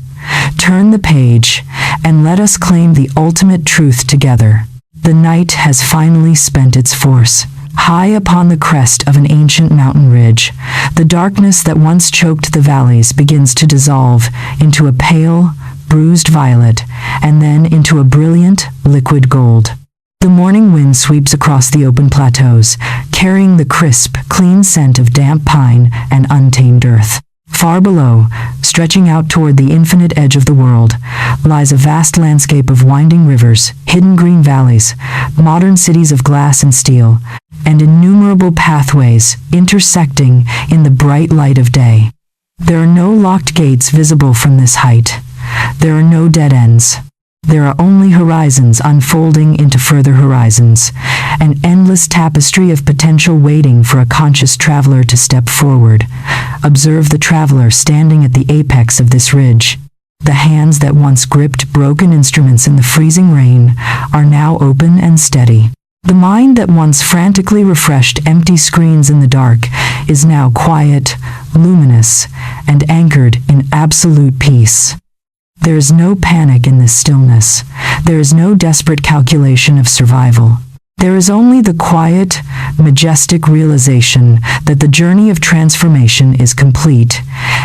Turn the page, and let us claim the ultimate truth together. The night has finally spent its force. High upon the crest of an ancient mountain ridge, the darkness that once choked the valleys begins to dissolve into a pale, bruised violet, and then into a brilliant, liquid gold. The morning wind sweeps across the open plateaus, carrying the crisp, clean scent of damp pine and untamed earth. Far below, stretching out toward the infinite edge of the world, lies a vast landscape of winding rivers, hidden green valleys, modern cities of glass and steel, and innumerable pathways intersecting in the bright light of day. There are no locked gates visible from this height. There are no dead ends. There are only horizons unfolding into further horizons, an endless tapestry of potential waiting for a conscious traveler to step forward. Observe the traveler standing at the apex of this ridge. The hands that once gripped broken instruments in the freezing rain are now open and steady. The mind that once frantically refreshed empty screens in the dark is now quiet, luminous, and anchored in absolute peace. There is no panic in this stillness. There is no desperate calculation of survival. There is only the quiet, majestic realization that the journey of transformation is complete,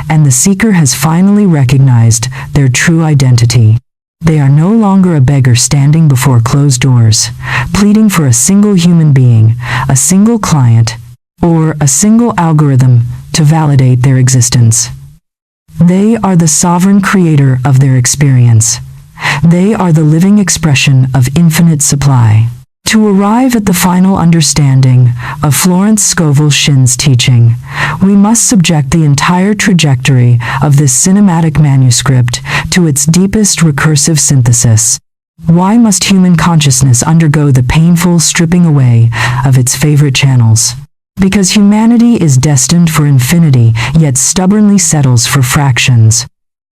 and the seeker has finally recognized their true identity. They are no longer a beggar standing before closed doors, pleading for a single human being, a single client, or a single algorithm to validate their existence. They are the sovereign creator of their experience. They are the living expression of infinite supply. To arrive at the final understanding of Florence Scovel Shinn's teaching, we must subject the entire trajectory of this cinematic manuscript to its deepest recursive synthesis. Why must human consciousness undergo the painful stripping away of its favorite channels? Because humanity is destined for infinity, yet stubbornly settles for fractions.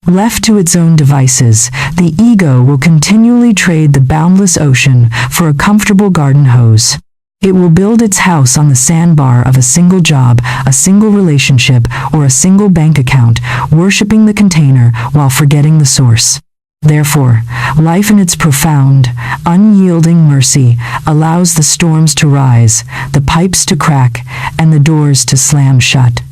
Left to its own devices, the ego will continually trade the boundless ocean for a comfortable garden hose. It will build its house on the sandbar of a single job, a single relationship, or a single bank account, worshipping the container while forgetting the source. Therefore, life in its profound, unyielding mercy allows the storms to rise, the pipes to crack, and the doors to slam shut.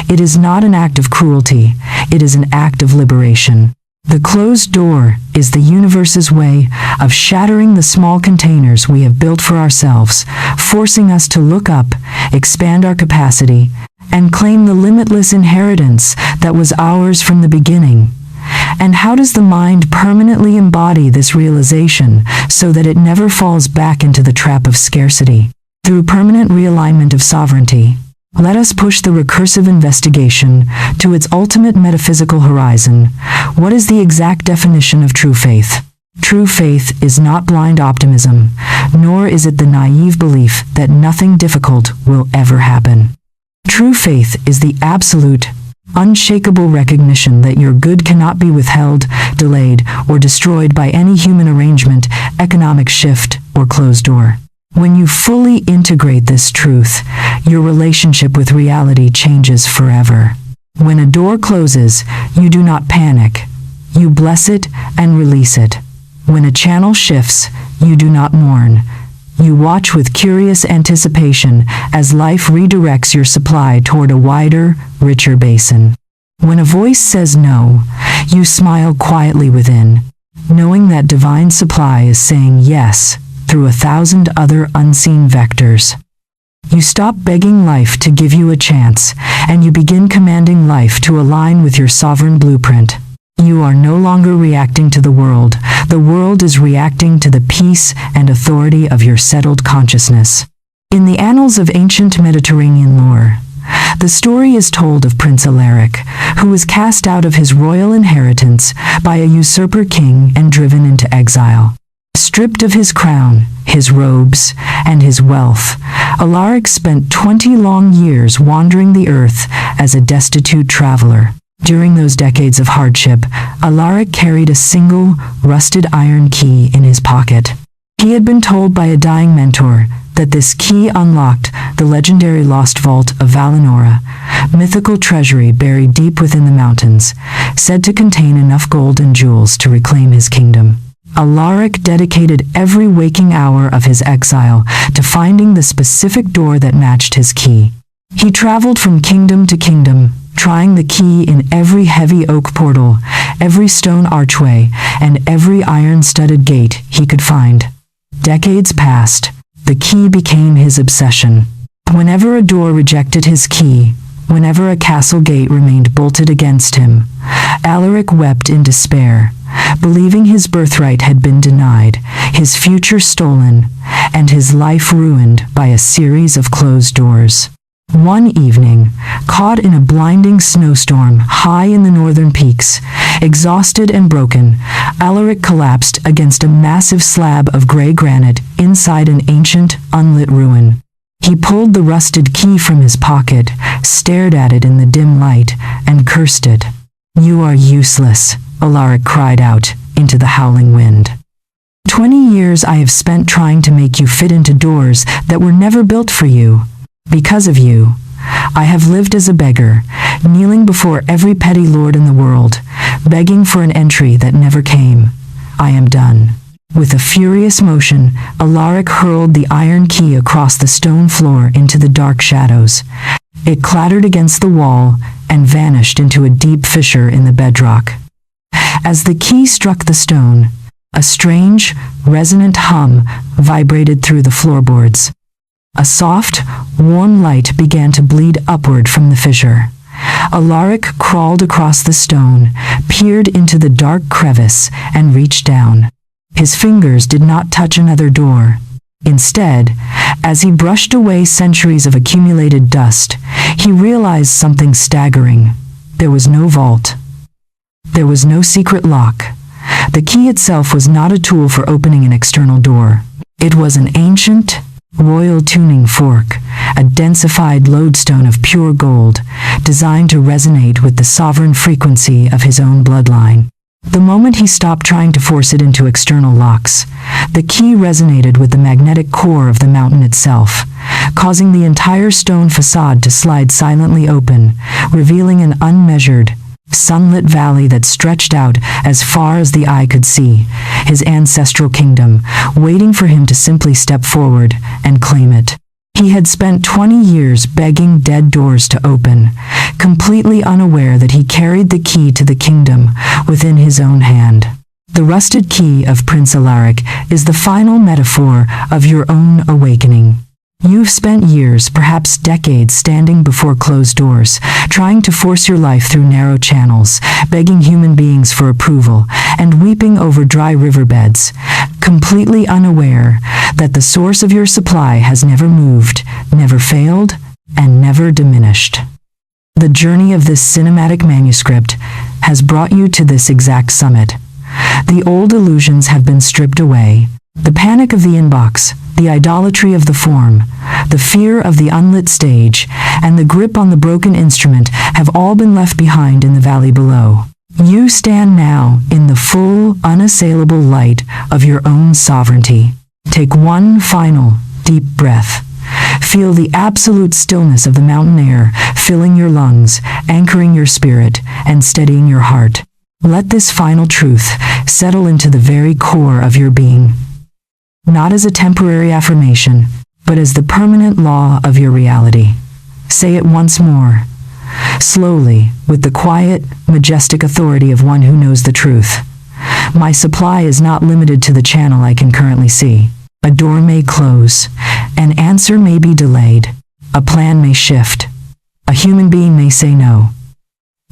It is not an act of cruelty, it is an act of liberation. The closed door is the universe's way of shattering the small containers we have built for ourselves, forcing us to look up, expand our capacity, and claim the limitless inheritance that was ours from the beginning. And how does the mind permanently embody this realization so that it never falls back into the trap of scarcity? Through permanent realignment of sovereignty. Let us push the recursive investigation to its ultimate metaphysical horizon. What is the exact definition of true faith? True faith is not blind optimism, nor is it the naive belief that nothing difficult will ever happen. True faith is the absolute, unshakable recognition that your good cannot be withheld, delayed, or destroyed by any human arrangement, economic shift, or closed door. When you fully integrate this truth, your relationship with reality changes forever. When a door closes, you do not panic. You bless it and release it. When a channel shifts, you do not mourn. You watch with curious anticipation as life redirects your supply toward a wider, richer basin. When a voice says no, you smile quietly within, knowing that divine supply is saying yes through 1,000 other unseen vectors. You stop begging life to give you a chance, and you begin commanding life to align with your sovereign blueprint. You are no longer reacting to the world is reacting to the peace and authority of your settled consciousness. In the annals of ancient Mediterranean lore, the story is told of Prince Alaric, who was cast out of his royal inheritance by a usurper king and driven into exile. Stripped of his crown, his robes, and his wealth, Alaric spent 20 long years wandering the earth as a destitute traveler. During those decades of hardship, Alaric carried a single, rusted iron key in his pocket. He had been told by a dying mentor that this key unlocked the legendary lost vault of Valinora, mythical treasury buried deep within the mountains, said to contain enough gold and jewels to reclaim his kingdom. Alaric dedicated every waking hour of his exile to finding the specific door that matched his key. He traveled from kingdom to kingdom, trying the key in every heavy oak portal, every stone archway, and every iron-studded gate he could find. Decades passed. The key became his obsession. Whenever a door rejected his key, whenever a castle gate remained bolted against him, Alaric wept in despair, believing his birthright had been denied, his future stolen, and his life ruined by a series of closed doors. One evening, caught in a blinding snowstorm high in the northern peaks, exhausted and broken, Alaric collapsed against a massive slab of gray granite inside an ancient, unlit ruin. He pulled the rusted key from his pocket, stared at it in the dim light, and cursed it. "You are useless," Alaric cried out into the howling wind. 20 years I have spent trying to make you fit into doors that were never built for you. Because of you, I have lived as a beggar, kneeling before every petty lord in the world, begging for an entry that never came. I am done. With a furious motion, Alaric hurled the iron key across the stone floor into the dark shadows. It clattered against the wall and vanished into a deep fissure in the bedrock. As the key struck the stone, a strange, resonant hum vibrated through the floorboards. A soft, warm light began to bleed upward from the fissure. Alaric crawled across the stone, peered into the dark crevice, and reached down. His fingers did not touch another door. Instead, as he brushed away centuries of accumulated dust, he realized something staggering. There was no vault. There was no secret lock. The key itself was not a tool for opening an external door. It was an ancient, Royal tuning fork, a densified lodestone of pure gold, designed to resonate with the sovereign frequency of his own bloodline. The moment he stopped trying to force it into external locks, the key resonated with the magnetic core of the mountain itself, causing the entire stone facade to slide silently open, revealing an unmeasured, sunlit valley that stretched out as far as the eye could see, his ancestral kingdom, waiting for him to simply step forward and claim it. He had spent 20 years begging dead doors to open, completely unaware that he carried the key to the kingdom within his own hand. The rusted key of Prince Alaric is the final metaphor of your own awakening. You've spent years, perhaps decades, standing before closed doors, trying to force your life through narrow channels, begging human beings for approval, and weeping over dry riverbeds, completely unaware that the source of your supply has never moved, never failed, and never diminished. The journey of this cinematic manuscript has brought you to this exact summit. The old illusions have been stripped away. The panic of the inbox, the idolatry of the form, the fear of the unlit stage, and the grip on the broken instrument have all been left behind in the valley below. You stand now in the full, unassailable light of your own sovereignty. Take one final, deep breath. Feel the absolute stillness of the mountain air filling your lungs, anchoring your spirit, and steadying your heart. Let this final truth settle into the very core of your being. Not as a temporary affirmation, but as the permanent law of your reality. Say it once more, slowly, with the quiet, majestic authority of one who knows the truth. My supply is not limited to the channel I can currently see. A door may close, an answer may be delayed, a plan may shift, a human being may say no.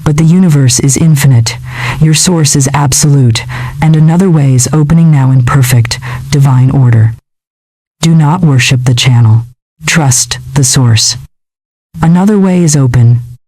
But the universe is infinite, your source is absolute, and another way is opening now in perfect, divine order. Do not worship the channel. Trust the source. Another way is open,